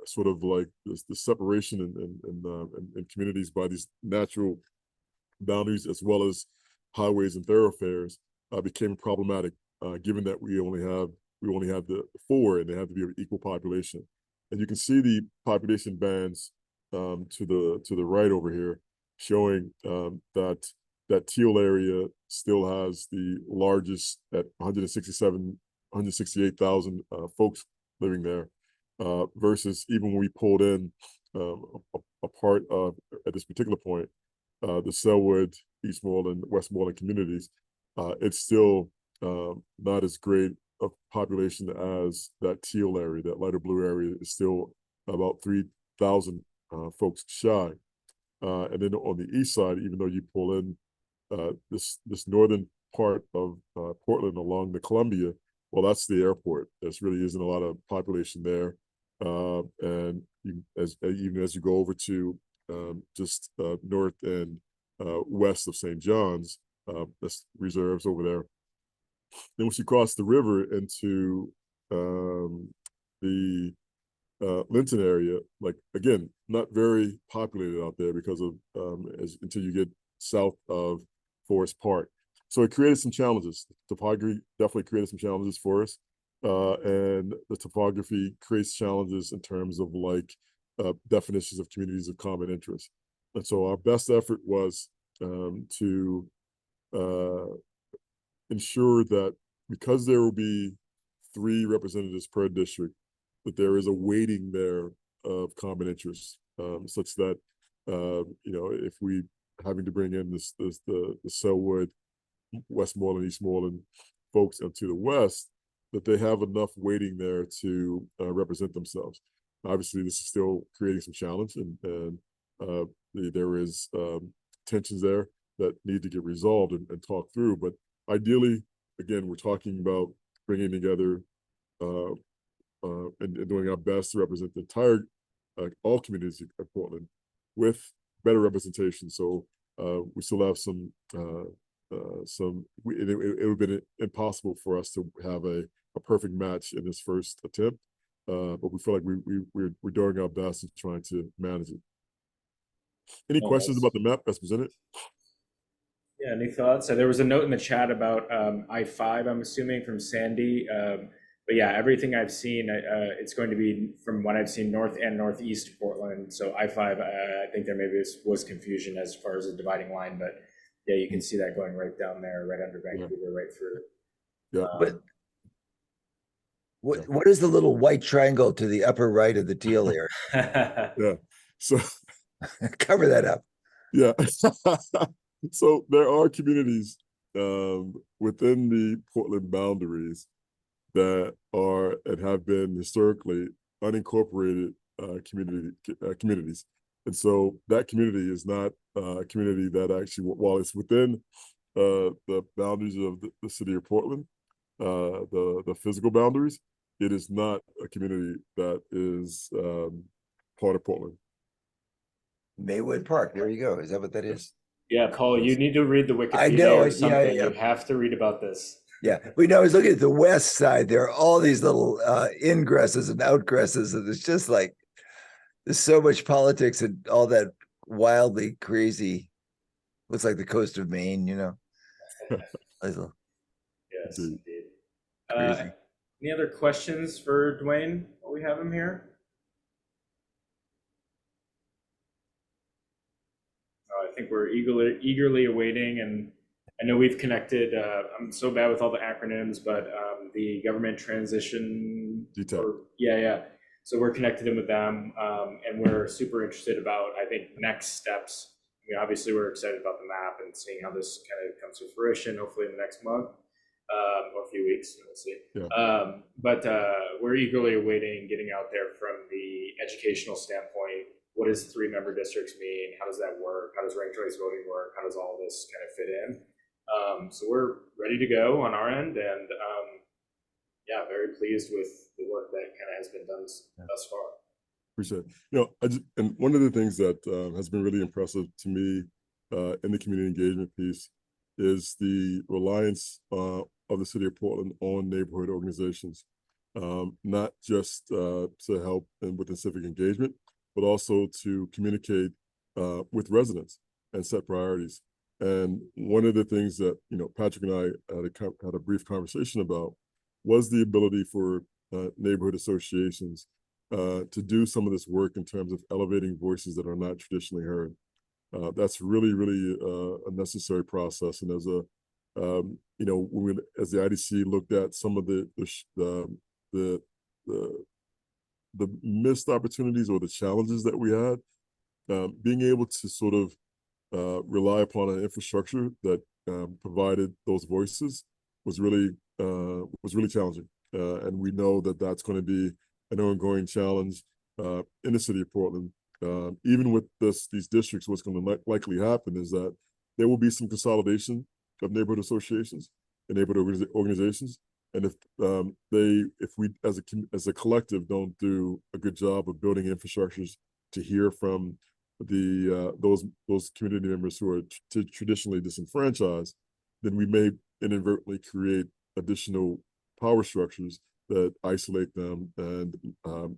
sort of like the separation in communities by these natural boundaries as well as highways and thoroughfares became problematic, given that we only have the 4 and they have to be of equal population. And you can see the population bands to the right over here, showing that teal area still has the largest at 168,000 folks living there, versus even when we pulled in a part of, at this particular point, the Selwood, Eastmoreland, Westmoreland communities, it's still not as great a population as that teal area. That lighter blue area is still about 3,000 folks shy. And then on the east side, even though you pull in this northern part of Portland along the Columbia, well, that's the airport. There really isn't a lot of population there. And even as you go over to just north and west of St. John's, that's reserves over there. Then once you cross the river into the Linton area, like again, not very populated out there because of until you get south of Forest Park. So it created some challenges. The topography definitely created some challenges for us, and the topography creates challenges in terms of like definitions of communities of common interest. And so our best effort was to ensure that because there will be 3 representatives per district, that there is a weighting there of common interests, such that if we having to bring in the Selwood, Westmoreland, Eastmoreland folks into the west, that they have enough weighting there to represent themselves. Obviously, this is still creating some challenge, and there is tensions there that need to get resolved and talked through. But ideally, again, we're talking about bringing together and doing our best to represent the entire, all communities of Portland with better representation. So we still have it would have been impossible for us to have a perfect match in this first attempt, but we feel like we're doing our best in trying to manage it. Any questions about the map that's presented? Yeah, any thoughts? So there was a note in the chat about I-5, I'm assuming, from Sandy. But yeah, everything I've seen, it's going to be, from what I've seen, north and northeast Portland. So I-5, I think there maybe was confusion as far as the dividing line, but yeah, you can see that going right down there, right under Vancouver, right through. Yeah. But what is the little white triangle to the upper right of the teal here? Yeah. So Cover that up. yeah. So there are communities within the Portland boundaries that are and have been historically unincorporated communities. And so that community is not a community that actually, while it's within the boundaries of the city of Portland, the physical boundaries, it is not a community that is part of Portland. Maywood Park, there you go. Is that what that is? Yeah, Paul, you need to read the Wikipedia I know, or something. yeah. You have to read about this. Yeah, we know. I was looking at the west side. There are all these little ingresses and outgresses, and it's just like there's so much politics and all that wildly crazy. Looks like the coast of Maine, you know. Yes, Indeed. indeed. Crazy. Any other questions for DaWayne while we have him here? I think we're eagerly awaiting, and I know we've connected. I'm so bad with all the acronyms, but the government transition. GTAC. Yeah. So we're connected in with them, and we're super interested about, I think, next steps. I mean, obviously, we're excited about the map and seeing how this kind of comes to fruition, hopefully in the next month or a few weeks. We'll see. Yeah. But we're eagerly awaiting getting out there from the educational standpoint. What does 3-member districts mean? How does that work? How does ranked choice voting work? How does all this kind of fit in? So we're ready to go on our end, and yeah, very pleased with the work that kind of has been done thus far. Appreciate it. And one of the things that has been really impressive to me in the community engagement piece is the reliance of the city of Portland on neighborhood organizations, not just to help with the civic engagement, but also to communicate with residents and set priorities. And one of the things that Patrick and I had a brief conversation about was the ability for neighborhood associations to do some of this work in terms of elevating voices that are not traditionally heard. That's really, really a necessary process. And as when we, as the IDC looked at some of the missed opportunities or the challenges that we had, being able to sort of rely upon an infrastructure that provided those voices was really challenging. And we know that that's going to be an ongoing challenge in the city of Portland. Even with these districts, what's going to likely happen is that there will be some consolidation of neighborhood associations and neighborhood organizations. And if we as a collective don't do a good job of building infrastructures to hear from those community members who are traditionally disenfranchised, then we may inadvertently create additional power structures that isolate them and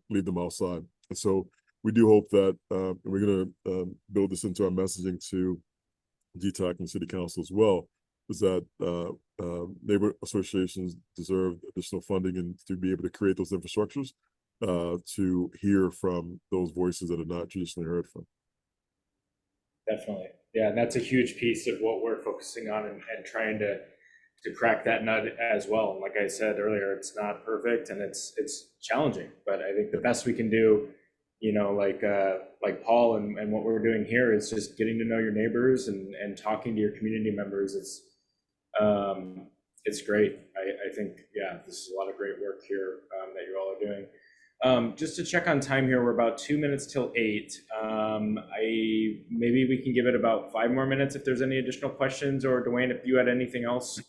leave them outside. And so we do hope that, and we're going to build this into our messaging to GTAC and City Council as well, is that neighborhood associations deserve additional funding and to be able to create those infrastructures to hear from those voices that are not traditionally heard from. Definitely. Yeah, and that's a huge piece of what we're focusing on and trying to crack that nut as well. And like I said earlier, it's not perfect and it's challenging, but I think the best we can do, like Paul and what we're doing here is just getting to know your neighbors and talking to your community members. It's great. I think, yeah, this is a lot of great work here that you all are doing. Just to check on time here, we're about 2 minutes till 8. Maybe we can give it about 5 more minutes if there's any additional questions, or DaWayne, if you had anything else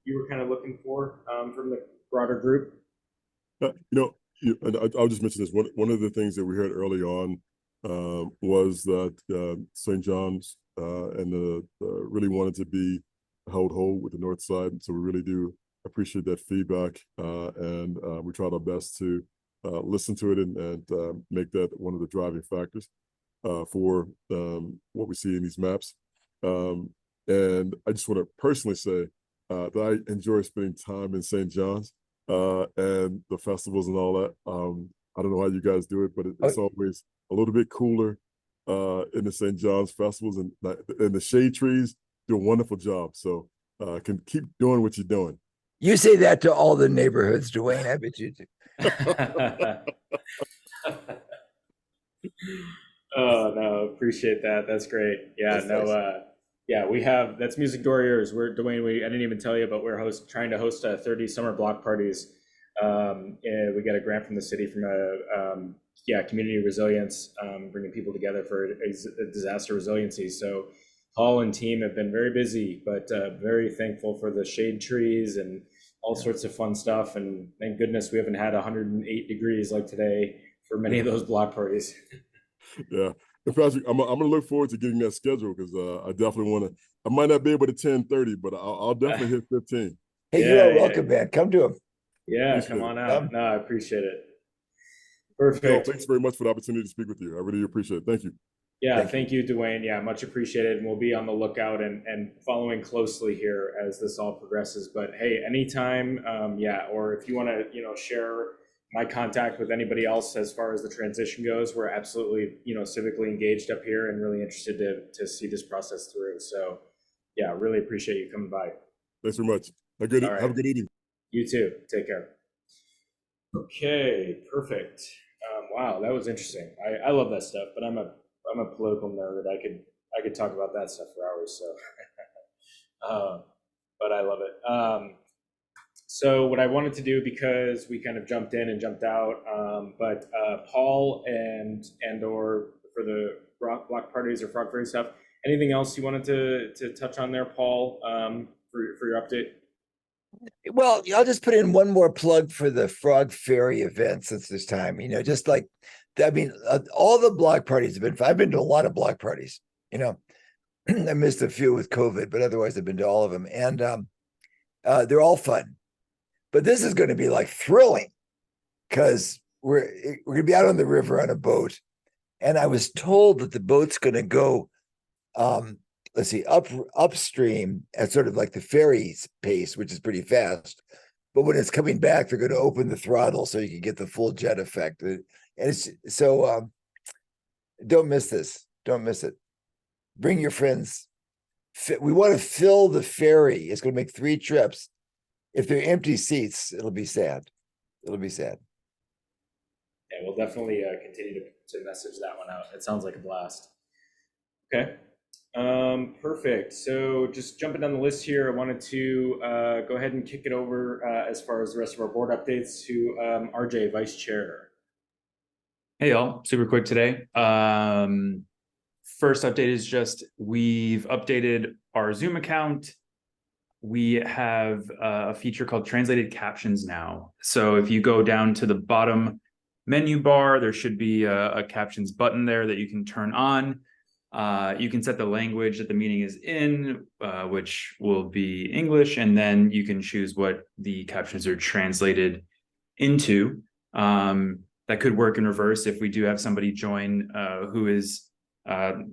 you were kind of looking for from the broader group. And I'll just mention this. One of the things that we heard early on was that St. John's and really wanted to be held whole with the North Side. So we really do appreciate that feedback, and we tried our best to listen to it and make that one of the driving factors for what we see in these maps. And I just want to personally say that I enjoy spending time in St. John's and the festivals and all that. I don't know how you guys do it, but it's always a little bit cooler in the St. John's festivals, and the shade trees do a wonderful job. So can keep doing what you're doing. You say that to all the neighborhoods, DaWayne. I bet you do. Oh no, appreciate that. That's great. Yeah, That's no, nice. yeah, we have, that's Music Door Years. We're DaWayne, I didn't even tell you, but we're trying to host 30 summer block parties. And we got a grant from the city from community resilience, bringing people together for a disaster resiliency. So Paul and team have been very busy, but very thankful for the shade trees and all sorts of fun stuff. And thank goodness we haven't had 108 degrees like today for many of those block parties. Yeah. And Patrick, I'm gonna look forward to getting that schedule, because I definitely want to. I might not be able to 10:30, but I'll definitely hit 15. Hey, you are welcome, man. Come to them. Yeah, Appreciate come on it. out. No, I appreciate it. Yo, Perfect. thanks very much for the opportunity to speak with you. I really appreciate it. Thank you. Yeah, thank you, DaWayne. Yeah, much appreciated. And we'll be on the lookout and following closely here as this all progresses. But hey, anytime, or if you want to, share my contact with anybody else as far as the transition goes, we're absolutely, civically engaged up here and really interested to see this process through. So yeah, really appreciate you coming by. Thanks very much. Have a good evening. You too. Take care. Okay, perfect. Wow, that was interesting. I love that stuff, but I'm a political nerd. I could talk about that stuff for hours. So, but I love it. So what I wanted to do, because we kind of jumped in and jumped out, but Paul or for the block parties or Frog Fairy stuff, anything else you wanted to touch on there, Paul, for your update? Well, I'll just put in one more plug for the Frog Fairy event since this time. Just like, all the block parties have been. I've been to a lot of block parties. I missed a few with COVID, but otherwise I've been to all of them, and they're all fun. But this is going to be like thrilling, because we're going to be out on the river on a boat, and I was told that the boat's going to go, upstream at sort of like the ferry's pace, which is pretty fast. But when it's coming back, they're going to open the throttle so you can get the full jet effect. And it's so don't miss this. Don't miss it. Bring your friends. We want to fill the ferry. It's going to make 3 trips. If they're empty seats, it'll be sad. It'll be sad. Yeah, we'll definitely continue to message that one out. It sounds like a blast. Okay. Perfect. So just jumping down the list here, I wanted to go ahead and kick it over as far as the rest of our board updates to RJ, Vice Chair. Hey y'all, super quick today. First update is just we've updated our Zoom account. We have a feature called Translated Captions now. So if you go down to the bottom menu bar, there should be a captions button there that you can turn on. You can set the language that the meeting is in, which will be English, and then you can choose what the captions are translated into. That could work in reverse if we do have somebody join who is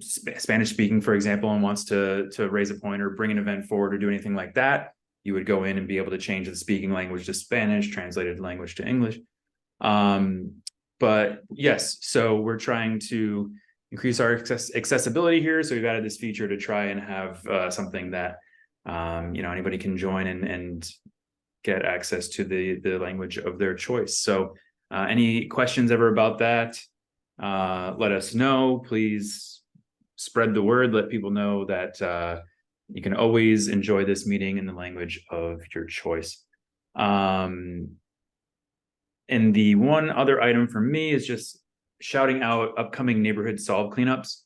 Spanish speaking, for example, and wants to raise a point or bring an event forward or do anything like that. You would go in and be able to change the speaking language to Spanish, translated language to English. But yes, so we're trying to increase our accessibility here. So we've added this feature to try and have something that anybody can join and get access to the language of their choice. So any questions ever about that? Let us know. Please spread the word. Let people know that you can always enjoy this meeting in the language of your choice. And the one other item for me is just shouting out upcoming neighborhood solve cleanups.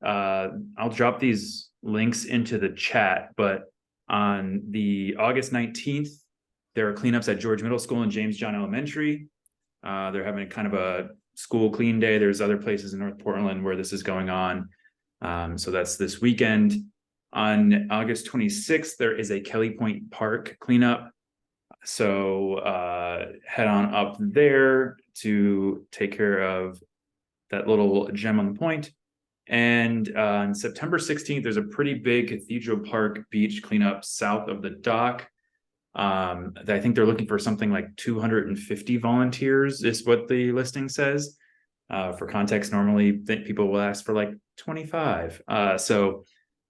I'll drop these links into the chat, but on the August 19th, there are cleanups at George Middle School and James John Elementary. They're having kind of a school clean day. There's other places in North Portland where this is going on. So that's this weekend. On August 26th, there is a Kelly Point Park cleanup. So head on up there to take care of that little gem on the point. And on September 16th, there's a pretty big Cathedral Park beach cleanup south of the dock. I think they're looking for something like 250 volunteers is what the listing says. For context, normally people will ask for like 25. So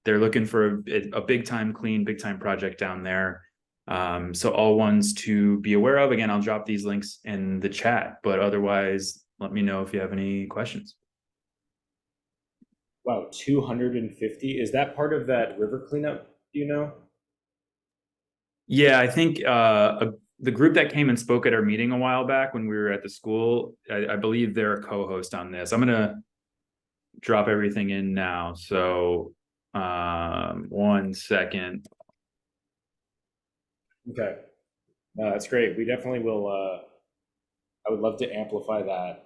they're looking for a big time clean, big time project down there. So all ones to be aware of. Again, I'll drop these links in the chat, but otherwise, let me know if you have any questions. Wow, 250. Is that part of that river cleanup? Do you know? Yeah, I think the group that came and spoke at our meeting a while back when we were at the school, I believe they're a co-host on this. I'm gonna drop everything in now. So 1 second. Okay. No, that's great. We definitely will. I would love to amplify that.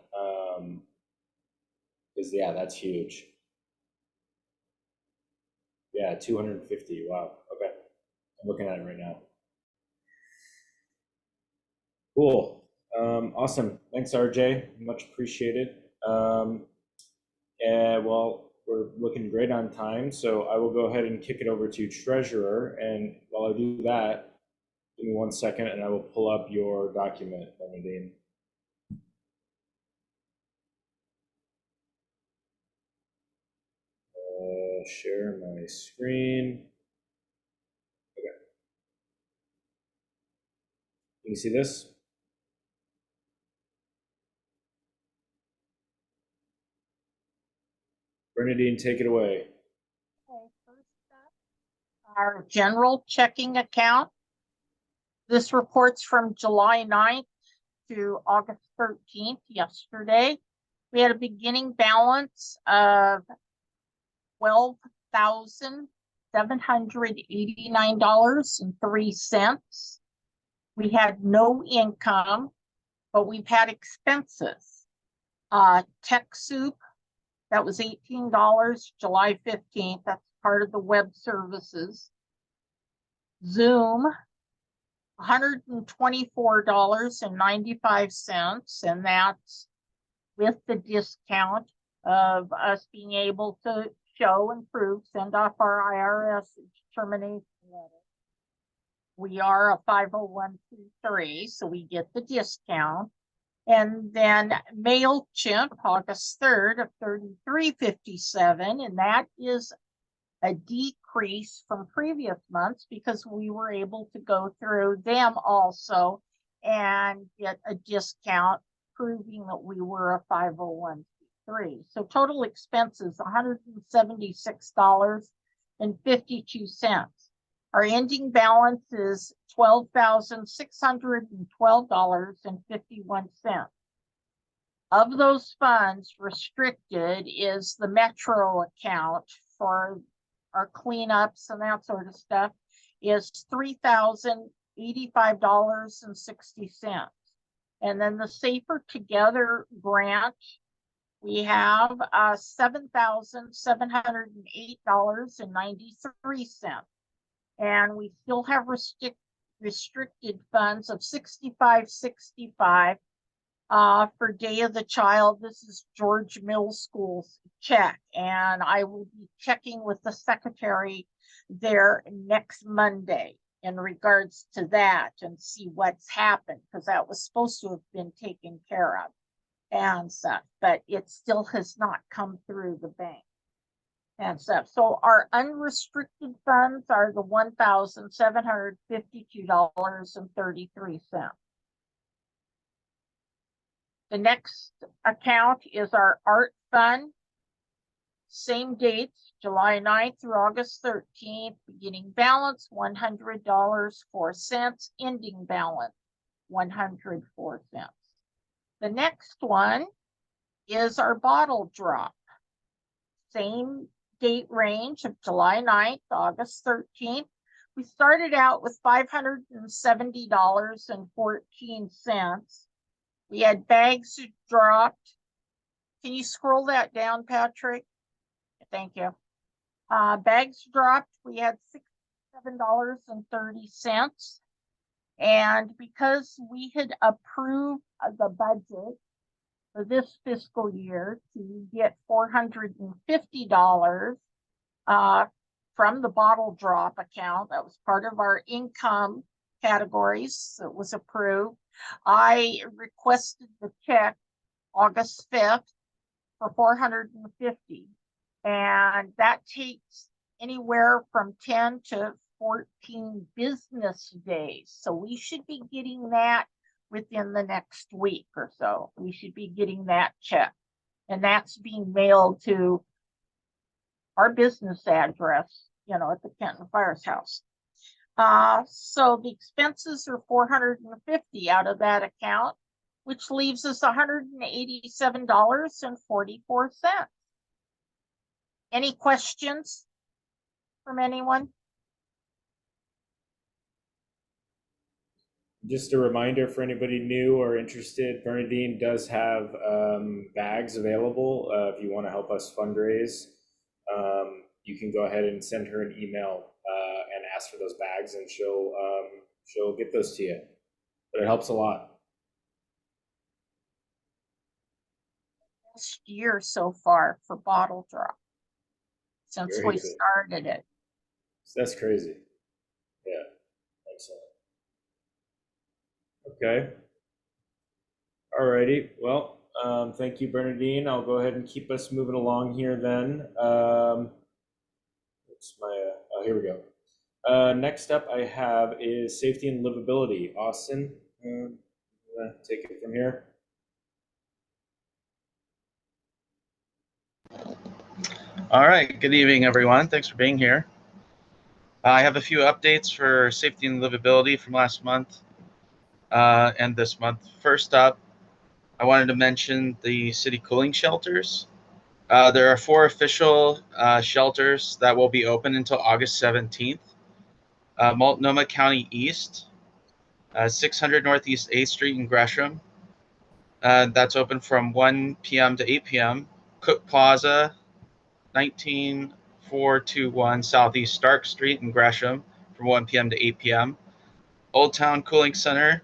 Because yeah, that's huge. Yeah, 250. Wow. Okay. I'm looking at it right now. Cool. Awesome. Thanks, RJ. Much appreciated. And well, we're looking great on time, so I will go ahead and kick it over to Treasurer. And while I do that, give me 1 second and I will pull up your document, Bernadine. Share my screen. Okay. Can you see this? Bernadine, take it away. Okay, first up, our general checking account. This report's from July 9th to August 13th, yesterday. We had a beginning balance of $12,789.03. We had no income, but we've had expenses. TechSoup, that was $18, July 15th. That's part of the web services. Zoom, $124.95, and that's with the discount of us being able to show and prove, send off our IRS determination letter. We are a 501c3, so we get the discount. And then MailChimp, August 3rd of $33.57, and that is a decrease from previous months because we were able to go through them also and get a discount proving that we were a 501c3. So total expenses, $176.52. Our ending balance is $12,612.51. Of those funds, restricted is the Metro account for our cleanups and that sort of stuff, is $3,085.60. And then the Safer Together grant, we have $7,708.93. And we still have restricted funds of $65.65 for Day of the Child. This is George Middle School's check, and I will be checking with the secretary there next Monday in regards to that and see what's happened, because that was supposed to have been taken care of and stuff, but it still has not come through the bank and stuff. So our unrestricted funds are the $1,752.33. The next account is our art fund. Same dates, July 9th through August 13th, beginning balance $100.04, ending balance $104. The next one is our bottle drop. Same date range of July 9th, August 13th. We started out with $570.14. We had bags dropped. Can you scroll that down, Patrick? Thank you. Bags dropped, we had $67.30. And because we had approved the budget for this fiscal year to get $450 from the bottle drop account, that was part of our income categories that was approved. I requested the check August 5th for $450. And that takes anywhere from 10 to 14 business days. So we should be getting that within the next week or so. We should be getting that check. And that's being mailed to our business address, at the Kenton Firehouse. So the expenses are $450 out of that account, which leaves us $187.44. Any questions from anyone? Just a reminder for anybody new or interested, Bernadine does have bags available. If you want to help us fundraise, you can go ahead and send her an email and ask for those bags, and she'll get those to you. But it helps a lot. Last year so far for bottle drop since Very we good. started it. That's crazy. Yeah, excellent. Okay. Alrighty. Well, thank you, Bernadine. I'll go ahead and keep us moving along here then. It's my oh, here we go. Next up I have is safety and livability. Austin, take it from here. All right, good evening, everyone. Thanks for being here. I have a few updates for safety and livability from last month and this month. First up, I wanted to mention the city cooling shelters. There are 4 official shelters that will be open until August 17th. Multnomah County East, 600 Northeast 8th Street in Gresham. That's open from 1 p.m. to 8 p.m. Cook Plaza, 19421 Southeast Stark Street in Gresham from 1 p.m. to 8 p.m. Old Town Cooling Center,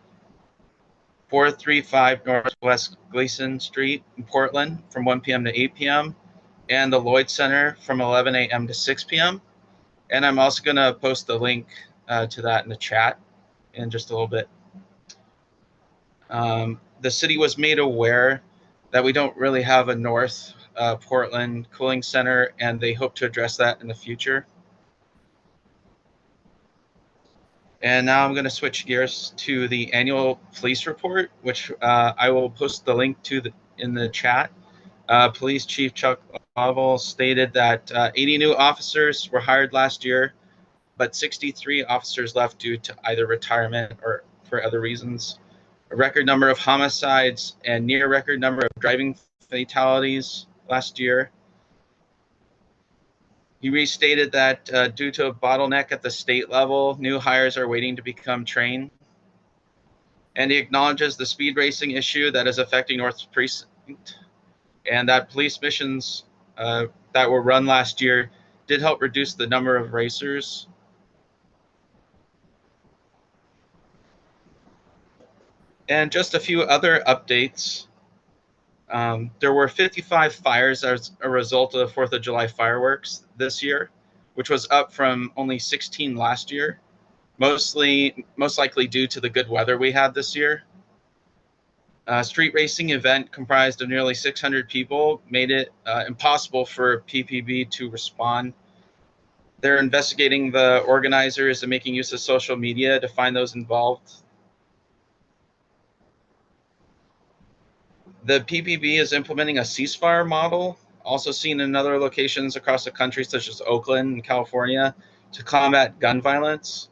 435 Northwest Gleason Street in Portland from 1 p.m. to 8 p.m. and the Lloyd Center from 11 a.m. to 6 p.m. And I'm also going to post the link to that in the chat in just a little bit. The city was made aware that we don't really have a North Portland cooling center, and they hope to address that in the future. And now I'm going to switch gears to the annual police report, which I will post the link to in the chat. Police Chief Chuck Lovell stated that 80 new officers were hired last year, but 63 officers left due to either retirement or for other reasons. A record number of homicides and near record number of driving fatalities last year. He restated that due to a bottleneck at the state level, new hires are waiting to become trained. And he acknowledges the speed racing issue that is affecting North Precinct, and that police missions that were run last year did help reduce the number of racers. And just a few other updates. There were 55 fires as a result of the 4th of July fireworks this year, which was up from only 16 last year, most likely due to the good weather we had this year. Street racing event comprised of nearly 600 people made it impossible for PPB to respond. They're investigating the organizers and making use of social media to find those involved. The PPB is implementing a ceasefire model, also seen in other locations across the country, such as Oakland and California, to combat gun violence.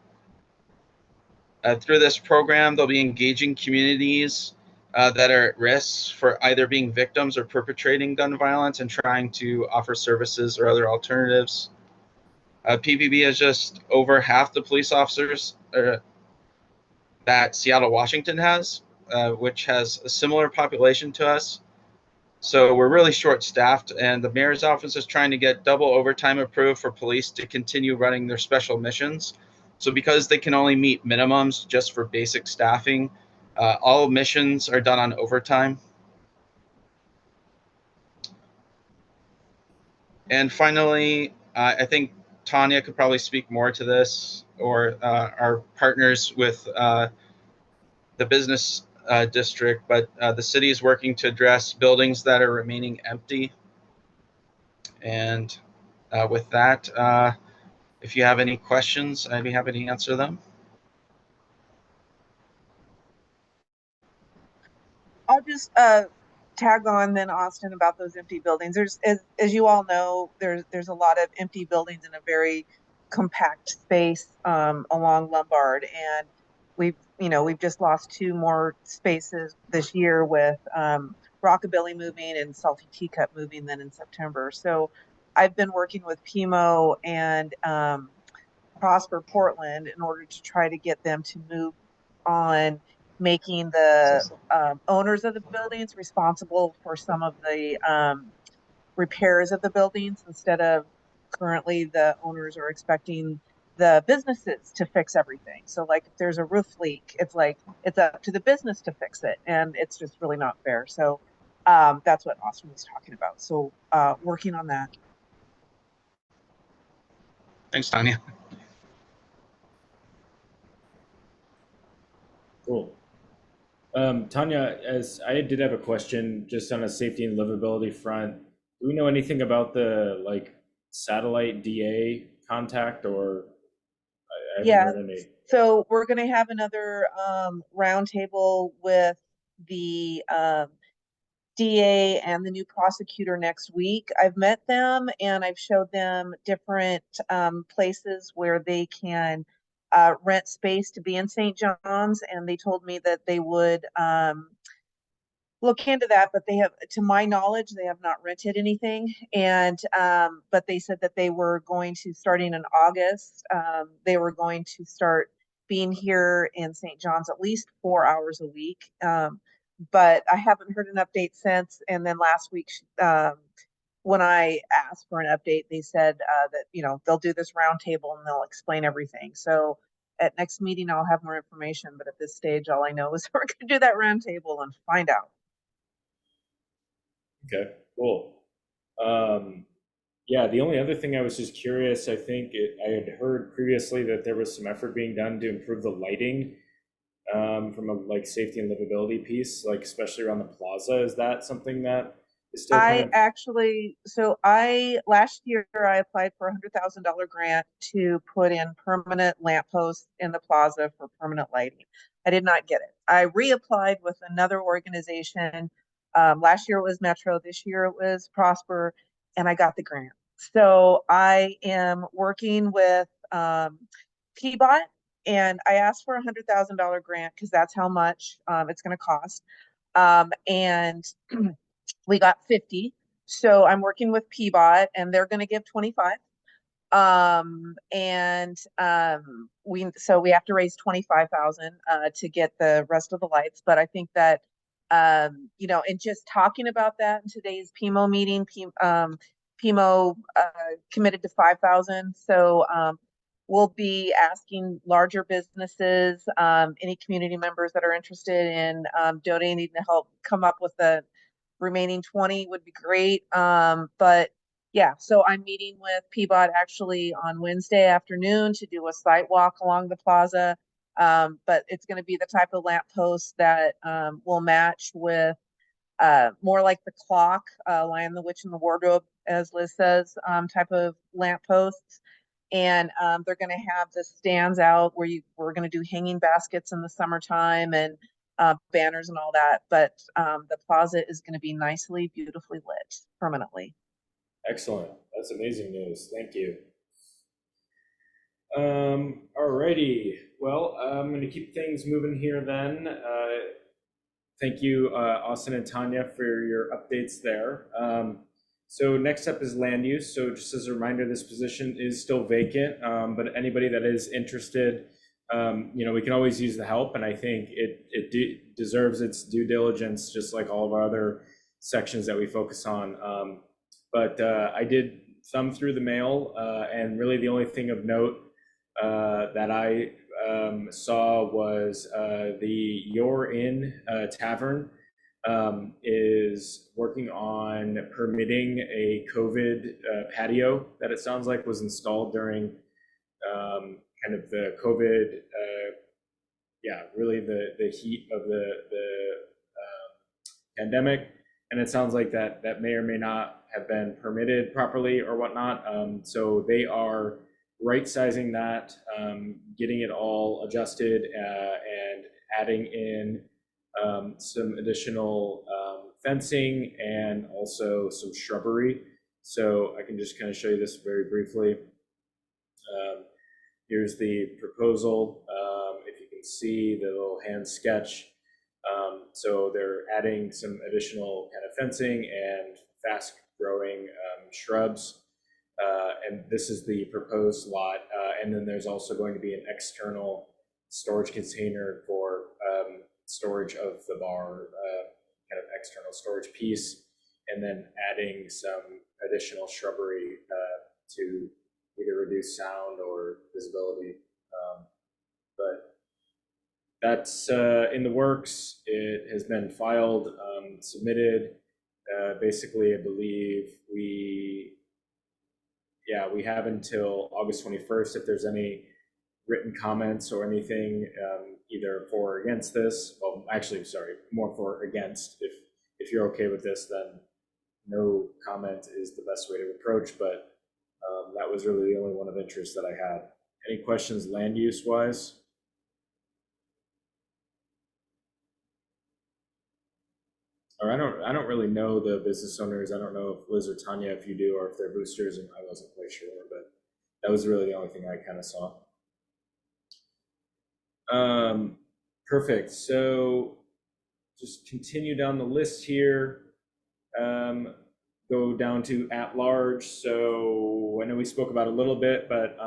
Through this program, they'll be engaging communities that are at risk for either being victims or perpetrating gun violence and trying to offer services or other alternatives. PPB has just over half the police officers that Seattle, Washington has, which has a similar population to us. So we're really short-staffed, and the mayor's office is trying to get double overtime approved for police to continue running their special missions. So because they can only meet minimums just for basic staffing, all missions are done on overtime. And finally, I think Tanya could probably speak more to this, or our partners with the business district, but the city is working to address buildings that are remaining empty. And with that, if you have any questions, I'd be happy to answer them. I'll just tag on then, Austin, about those empty buildings. There's, as you all know, there's a lot of empty buildings in a very compact space along Lombard, and we've just lost 2 more spaces this year with Rockabilly moving and Salty Teacup moving then in September. So I've been working with PMO and Prosper Portland in order to try to get them to move on making the owners of the buildings responsible for some of the repairs of the buildings, instead of currently the owners are expecting the businesses to fix everything. So like if there's a roof leak, it's like it's up to the business to fix it, and it's just really not fair. So that's what Austin was talking about. So working on that. Thanks, Tanya. Cool. Tanya, as I did have a question just on a safety and livability front. Do we know anything about the satellite DA contact, or I haven't heard any? So we're going to have another roundtable with the DA and the new prosecutor next week. I've met them and I've showed them different places where they can rent space to be in St. John's, and they told me that they would look into that, but they have, to my knowledge, they have not rented anything. And but they said that they were going to, starting in August, they were going to start being here in St. John's at least 4 hours a week. But I haven't heard an update since. And then last week, when I asked for an update, they said that they'll do this roundtable and they'll explain everything. So at next meeting, I'll have more information. But at this stage, all I know is we're going to do that roundtable and find out. Okay, cool. Yeah, the only other thing I was just curious, I think I had heard previously that there was some effort being done to improve the lighting from a safety and livability piece, especially around the plaza. Is that something that is still last year I applied for $100,000 grant to put in permanent lampposts in the plaza for permanent lighting. I did not get it. I reapplied with another organization. Last year it was Metro, this year it was Prosper, and I got the grant. So I am working with PBOT, and I asked for $100,000 grant because that's how much it's going to cost. And we got 50. So I'm working with PBOT, and they're going to give 25. We have to raise 25,000 to get the rest of the lights. But I think that and just talking about that in today's PMO meeting, PMO committed to 5,000. So we'll be asking larger businesses, any community members that are interested in donating to help come up with the remaining 20 would be great. But yeah, so I'm meeting with PBOT actually on Wednesday afternoon to do a site walk along the plaza. But it's going to be the type of lamppost that will match with more like the clock, Lion, the Witch, and the Wardrobe, as Liz says, type of lampposts. And they're going to have the stands out where we're going to do hanging baskets in the summertime and banners and all that. But the plaza is going to be nicely, beautifully lit permanently. Excellent. That's amazing news. Thank you. Alrighty. Well, I'm going to keep things moving here then. Thank you, Austin and Tanya, for your updates there. So next up is land use. So just as a reminder, this position is still vacant, but anybody that is interested you know, we can always use the help, and I think it deserves its due diligence, just like all of our other sections that we focus on. But I did thumb through the mail, and really the only thing of note that I saw was the Your Inn Tavern is working on permitting a COVID patio that it sounds like was installed during kind of the COVID, really the heat of the pandemic. And it sounds like that may or may not have been permitted properly or whatnot. So they are right sizing that, getting it all adjusted, and adding in some additional fencing and also some shrubbery. So I can just kind of show you this very briefly. Here's the proposal. If you can see the little hand sketch. So they're adding some additional kind of fencing and fast growing shrubs. And this is the proposed lot. And then there's also going to be an external storage container for storage of the bar, kind of external storage piece, and then adding some additional shrubbery to either reduce sound or visibility. But that's in the works. It has been filed, submitted. Basically, I believe we have until August 21st if there's any written comments or anything, either for or against this. Well, actually, sorry, more for or against. If you're okay with this, then no comment is the best way to approach, but that was really the only one of interest that I had. Any questions land use wise? Or I don't really know the business owners. I don't know if Liz or Tanya, if you do, or if they're boosters, and I wasn't quite sure, but that was really the only thing I kind of saw. Perfect. So just continue down the list here. Go down to at large. So I know we spoke about a little bit, but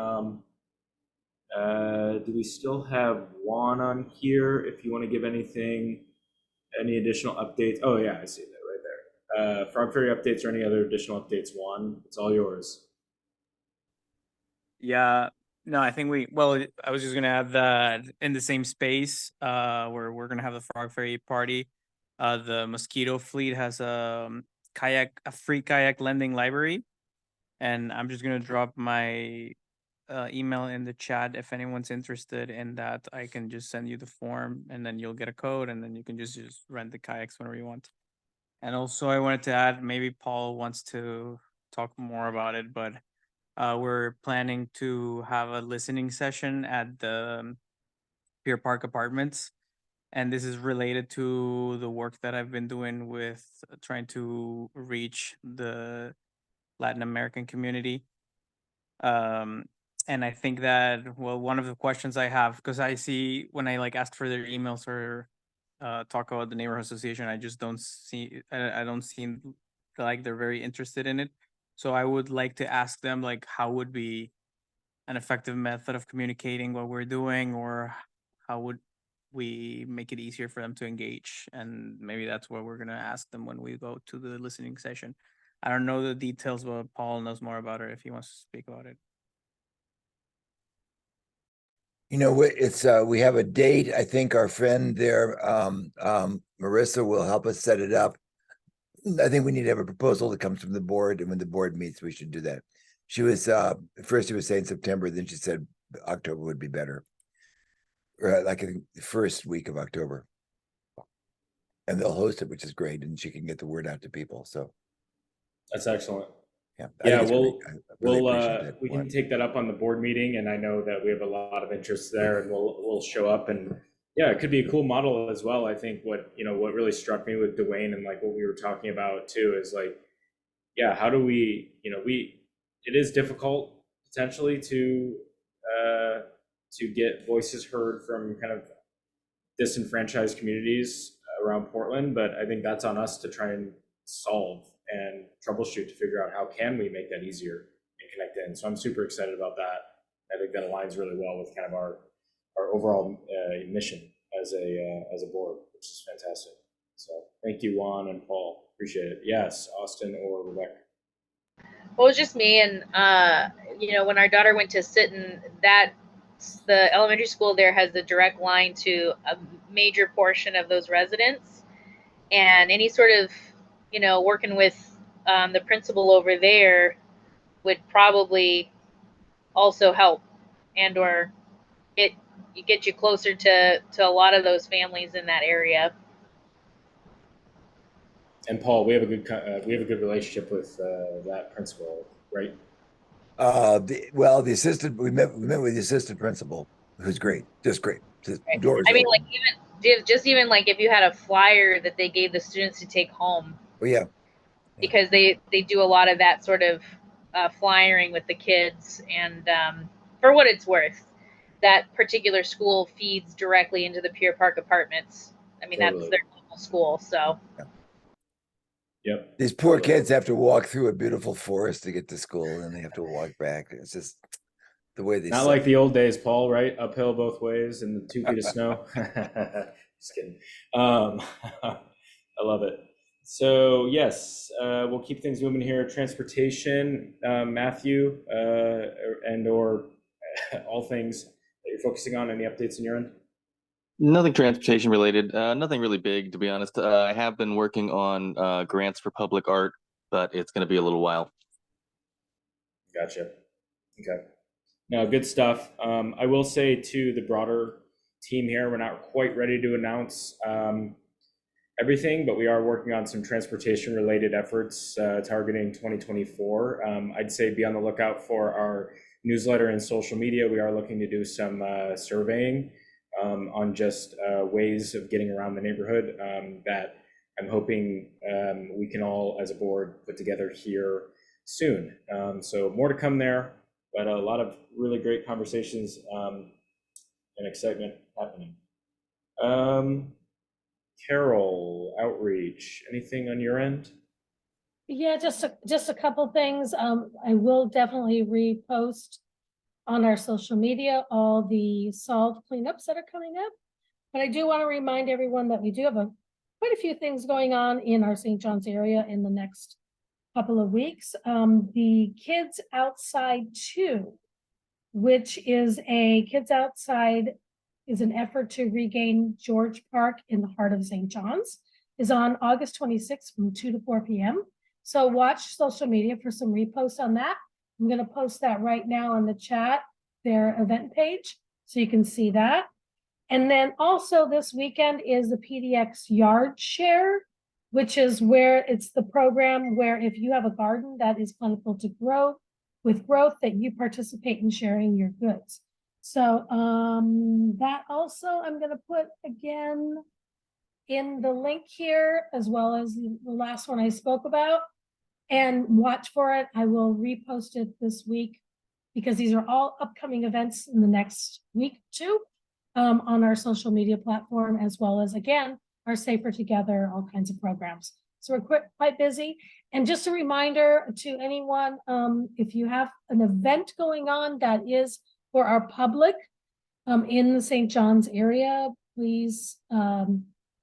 do we still have Juan on here? If you want to give any additional updates? Oh yeah, I see that right there. Frog Ferry updates or any other additional updates, Juan? It's all yours. Yeah, no, I think I was just gonna add that in the same space, where we're gonna have the Frog Ferry party. The Mosquito Fleet has a free kayak lending library, and I'm just gonna drop my email in the chat if anyone's interested in that. I can just send you the form, and then you'll get a code, and then you can just rent the kayaks whenever you want. And also, I wanted to add, maybe Paul wants to talk more about it, but we're planning to have a listening session at the Pier Park Apartments. And this is related to the work that I've been doing with trying to reach the Latin American community. And I think that, one of the questions I have, because I see when I ask for their emails or talk about the neighborhood association, I just don't see, I don't seem like they're very interested in it. So I would like to ask them, how would be an effective method of communicating what we're doing, or how would we make it easier for them to engage? And maybe that's what we're going to ask them when we go to the listening session. I don't know the details, but Paul knows more about it if he wants to speak about it. You know, it's we have a date. I think our friend there, Marissa, will help us set it up. I think we need to have a proposal that comes from the board, and when the board meets, we should do that. She was first she was saying September, then she said October would be better, or I think the first week of October. And they'll host it, which is great, and she can get the word out to people. So that's excellent. Yeah, yeah, we can take that up on the board meeting, and I know that we have a lot of interest there, and we'll show up, and yeah, it could be a cool model as well. I think what really struck me with DaWayne and what we were talking about too is how do we, it is difficult potentially to get voices heard from kind of disenfranchised communities around Portland, but I think that's on us to try and solve and troubleshoot to figure out how can we make that easier and connect in. So I'm super excited about that. I think that aligns really well with kind of our our overall mission as a board, which is fantastic. So thank you, Juan and Paul. Appreciate it. Yes, Austin or Rebecca. Well, it was just me, and when our daughter went to Sitten, the elementary school there has a direct line to a major portion of those residents, and any sort of working with the principal over there would probably also help, and or get you closer to a lot of those families in that area. And Paul, we have a good relationship with that principal, right? The assistant, we met with the assistant principal, who's great, just great. Right. Doors I mean, open. even like if you had a flyer that they gave the students to take home. Oh, yeah. Because they do a lot of that sort of flyering with the kids, and for what it's worth, that particular school feeds directly into the Pier Park apartments. I mean, Totally. That's their local school, so. Yep. These poor kids have to walk through a beautiful forest to get to school, and they have to walk back. It's just the way they. Not like the old days, Paul. Right, uphill both ways and 2 feet of snow. Just kidding. I love it. So yes, we'll keep things moving here. Transportation, Matthew, and or all things that you're focusing on. Any updates on your end? Nothing transportation related. Nothing really big, to be honest. I have been working on grants for public art, but it's going to be a little while. Gotcha. Okay. No, good stuff. I will say to the broader team here, we're not quite ready to announce everything, but we are working on some transportation related efforts targeting 2024. I'd say be on the lookout for our newsletter and social media. We are looking to do some surveying on just ways of getting around the neighborhood that I'm hoping we can all as a board put together here soon. So more to come there, but a lot of really great conversations and excitement happening. Carol, outreach, anything on your end? Yeah, just a couple things. I will definitely repost on our social media all the solved cleanups that are coming up. But I do want to remind everyone that we do have quite a few things going on in our St. John's area in the next couple of weeks. The Kids Outside 2, which is Kids Outside is an effort to regain George Park in the heart of St. John's, is on August 26th from 2 to 4 p.m. So watch social media for some reposts on that. I'm going to post that right now on the chat, their event page, so you can see that. And then also this weekend is the PDX Yard Share, which is where it's the program where if you have a garden that is plentiful to grow, with growth, that you participate in sharing your goods. So that also I'm going to put again in the link here, as well as the last one I spoke about, and watch for it. I will repost it this week because these are all upcoming events in the next week too, on our social media platform, as well as again, our Safer Together, all kinds of programs. So we're quite busy. And just a reminder to anyone, if you have an event going on that is for our public in the St. John's area, please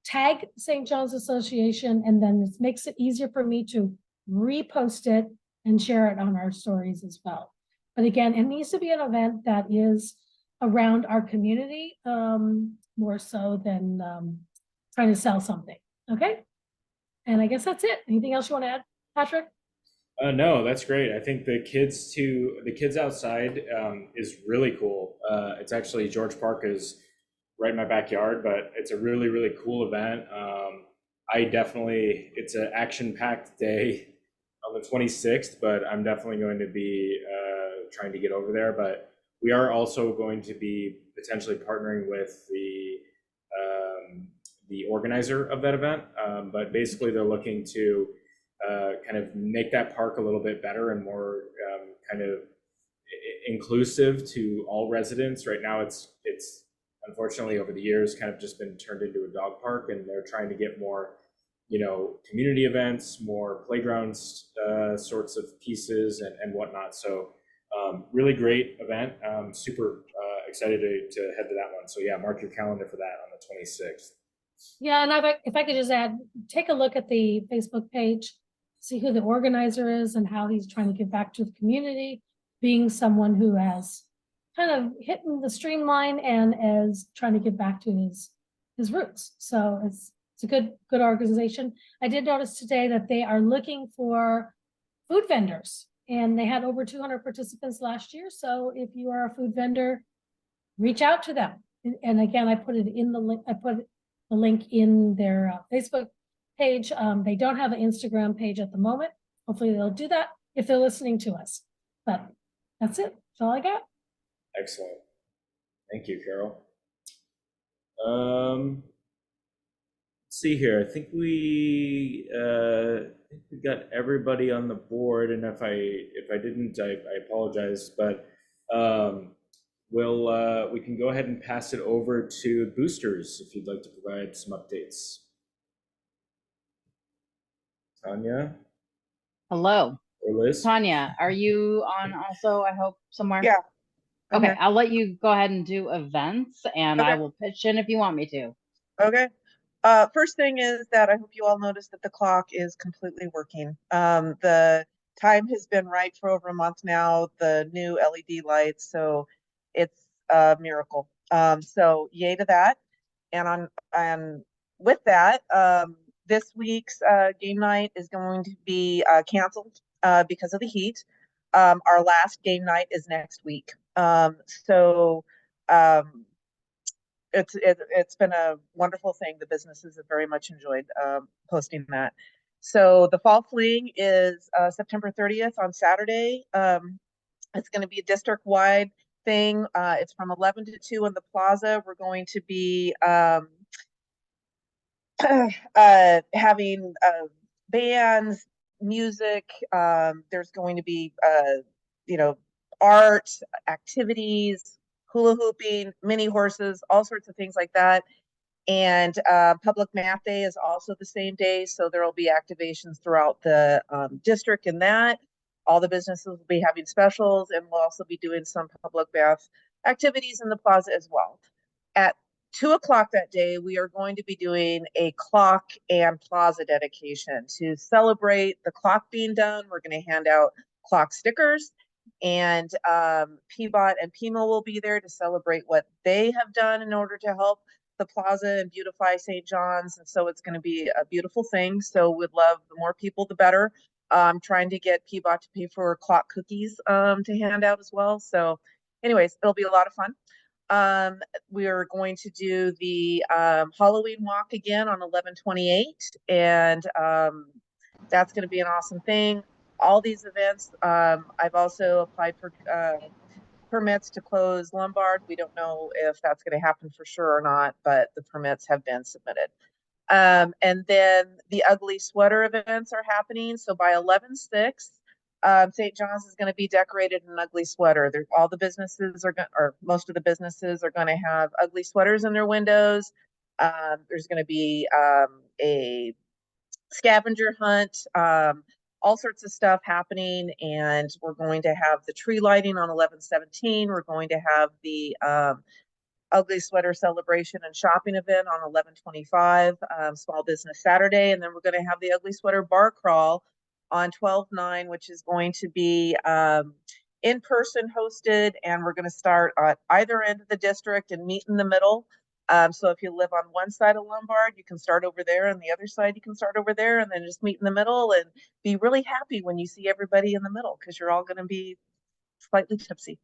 tag St. John's Association, and then it makes it easier for me to repost it and share it on our stories as well. But again, it needs to be an event that is around our community more so than trying to sell something. Okay. And I guess that's it. Anything else you want to add, Patrick? No, that's great. I think the Kids Outside is really cool. It's actually, George Park is right in my backyard, but it's a really, really cool event. It's an action-packed day on the 26th, but I'm definitely going to be trying to get over there. But we are also going to be potentially partnering with the organizer of that event. But basically they're looking to kind of make that park a little bit better and more kind of inclusive to all residents. Right now it's unfortunately over the years kind of just been turned into a dog park, and they're trying to get more, community events, more playgrounds sorts of pieces and whatnot. So Really great event. Super excited to head to that one. So yeah, mark your calendar for that on the 26th. Yeah, and if I could just add, take a look at the Facebook page, see who the organizer is and how he's trying to give back to the community, being someone who has kind of hitting the streamline and is trying to give back to his roots. So it's a good organization. I did notice today that they are looking for food vendors, and they had over 200 participants last year. So if you are a food vendor, reach out to them. And again, I put it in the link. I put the link in their Facebook page. They don't have an Instagram page at the moment. Hopefully they'll do that if they're listening to us. But that's it. That's all I got. Excellent. Thank you, Carol. Let's see here. I think we got everybody on the board, and if I didn't, I apologize. But we can go ahead and pass it over to boosters if you'd like to provide some updates. Tanya Hello. or Liz? Tanya, are you on also, I hope, somewhere? Yeah. Okay, Okay. I'll let you go ahead and do events, and I Okay. will pitch in if you want me to. Okay. First thing is that I hope you all noticed that the clock is completely working. The time has been right for over a month now, the new LED lights, so it's a miracle. So yay to that. And with that, this week's game night is going to be canceled because of the heat. Our last game night is next week. It's been a wonderful thing. The businesses have very much enjoyed posting that. So the fall fling is September 30th on Saturday. It's going to be a district-wide thing. It's from 11 to 2 in the plaza. We're going to be having bands, music. There's going to be art, activities, hula hooping, mini horses, all sorts of things like that. And public math day is also the same day. So there will be activations throughout the district in that. All the businesses will be having specials, and we'll also be doing some public math activities in the plaza as well. At 2 o'clock that day, we are going to be doing a clock and plaza dedication to celebrate the clock being done. We're going to hand out clock stickers, and PBOT and PMO will be there to celebrate what they have done in order to help the plaza and beautify St. John's. And so it's going to be a beautiful thing. So we'd love the more people, the better. Trying to get PBOT to pay for clock cookies to hand out as well. So anyways, it'll be a lot of fun. We are going to do the Halloween walk again on 11/28, and that's going to be an awesome thing. All these events, I've also applied for permits to close Lombard. We don't know if that's going to happen for sure or not, but the permits have been submitted. And then the ugly sweater events are happening. So by 11/6, St. John's is going to be decorated in an ugly sweater. All the businesses are going, or most of the businesses are going to have ugly sweaters in their windows. There's going to be a scavenger hunt, all sorts of stuff happening, and we're going to have the tree lighting on 11/17. We're going to have the ugly sweater celebration and shopping event on 11/25, Small Business Saturday, and then we're going to have the ugly sweater bar crawl on 12/9, which is going to be in person hosted, and we're going to start at either end of the district and meet in the middle. So if you live on one side of Lombard, you can start over there, and the other side you can start over there, and then just meet in the middle and be really happy when you see everybody in the middle, because you're all going to be slightly tipsy.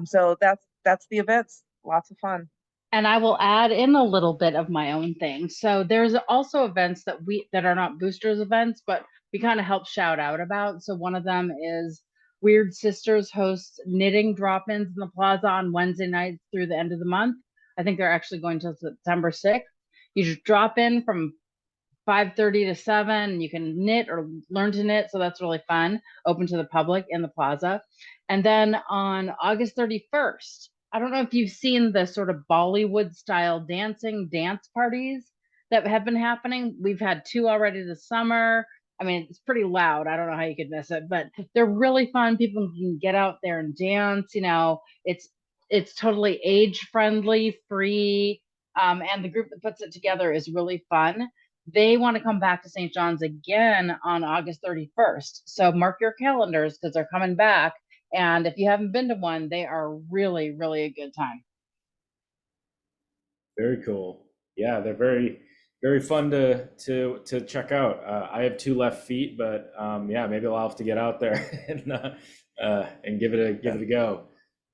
So that's the events. Lots of fun. And I will add in a little bit of my own thing. So there's also events that are not boosters events, but we kind of help shout out about. So one of them is Weird Sisters hosts knitting drop-ins in the plaza on Wednesday nights through the end of the month. I think they're actually going to September 6th. You just drop in from 5:30 to 7. You can knit or learn to knit. So that's really fun. Open to the public in the plaza. And then on August 31st, I don't know if you've seen the sort of Bollywood style dance parties that have been happening. We've had 2 already this summer. I mean, it's pretty loud. I don't know how you could miss it, but they're really fun. People can get out there and dance. It's totally age friendly, free, and the group that puts it together is really fun. They want to come back to St. John's again on August 31st. So mark your calendars because they're coming back. And if you haven't been to one, they are really, really a good time. Very cool. Yeah, they're very, very fun to check out. I have 2 left feet, but yeah, maybe I'll have to get out there and give it a go.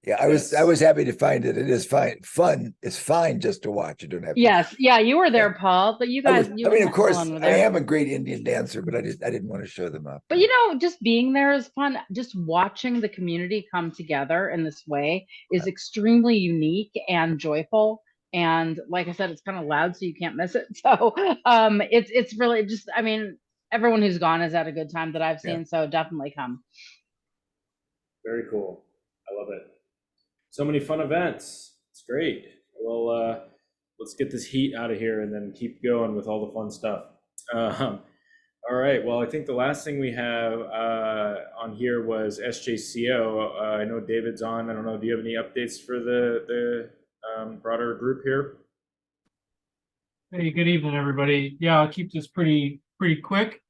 Yeah, I was happy to find it. It is fine. Fun. It's fine just to watch. You don't have to. Yes, yeah, you were there, Paul. But you guys, I mean, of course, I am a great Indian dancer, but I didn't want to show them up. But just being there is fun. Just watching the community come together in this way is extremely unique and joyful. And like I said, it's kind of loud, so you can't miss it. So it's really just, I mean, everyone who's gone has had a good time that I've seen. So definitely come. Very cool. I love it. So many fun events. It's great. Well, let's get this heat out of here and then keep going with all the fun stuff. All right. Well, I think the last thing we have on here was SJCO. I know David's on. I don't know. Do you have any updates for the broader group here? Hey, good evening, everybody. Yeah, I'll keep this pretty quick.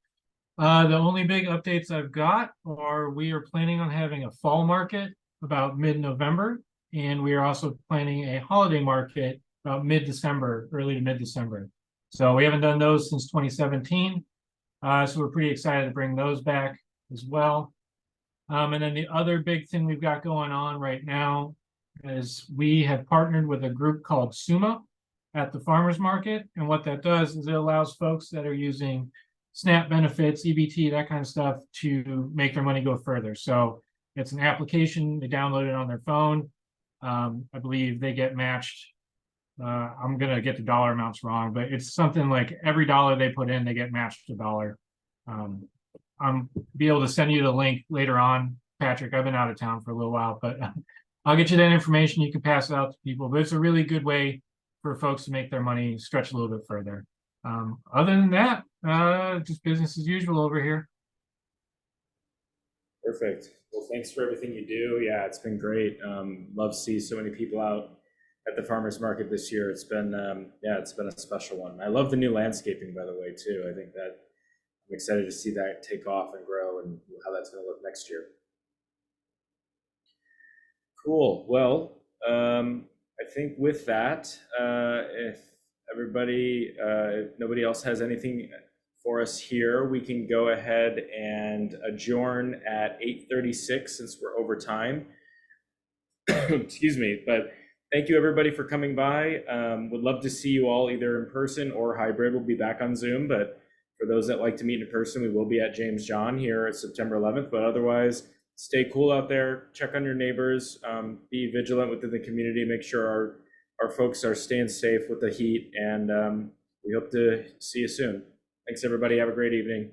The only big updates I've got are we are planning on having a fall market about mid-November, and we are also planning a holiday market about mid-December, early to mid-December. So we haven't done those since 2017. So we're pretty excited to bring those back as well. And then the other big thing we've got going on right now is we have partnered with a group called SUMA at the farmers market. And what that does is it allows folks that are using SNAP benefits, EBT, that kind of stuff to make their money go further. So it's an application, they download it on their phone. I believe they get matched. I'm going to get the dollar amounts wrong, but it's something like every dollar they put in, they get matched $1. I'm be able to send you the link later on, Patrick. I've been out of town for a little while, but I'll get you that information. You can pass it out to people, but it's a really good way for folks to make their money stretch a little bit further. Other than that, just business as usual over here. Perfect. Well, thanks for everything you do. Yeah, it's been great. Love to see so many people out at the farmers market this year. It's been, it's been a special one. I love the new landscaping, by the way, too. I think that I'm excited to see that take off and grow and how that's going to look next year. Cool. Well, I think with that, if nobody else has anything for us here, we can go ahead and adjourn at 8:36 since we're over time. Excuse me, but thank you everybody for coming by. Would love to see you all either in person or hybrid. We'll be back on Zoom, but for those that like to meet in person, we will be at James John here at September 11th, but otherwise stay cool out there, check on your neighbors, be vigilant within the community, make sure our folks are staying safe with the heat, and we hope to see you soon. Thanks, everybody. Have a great evening.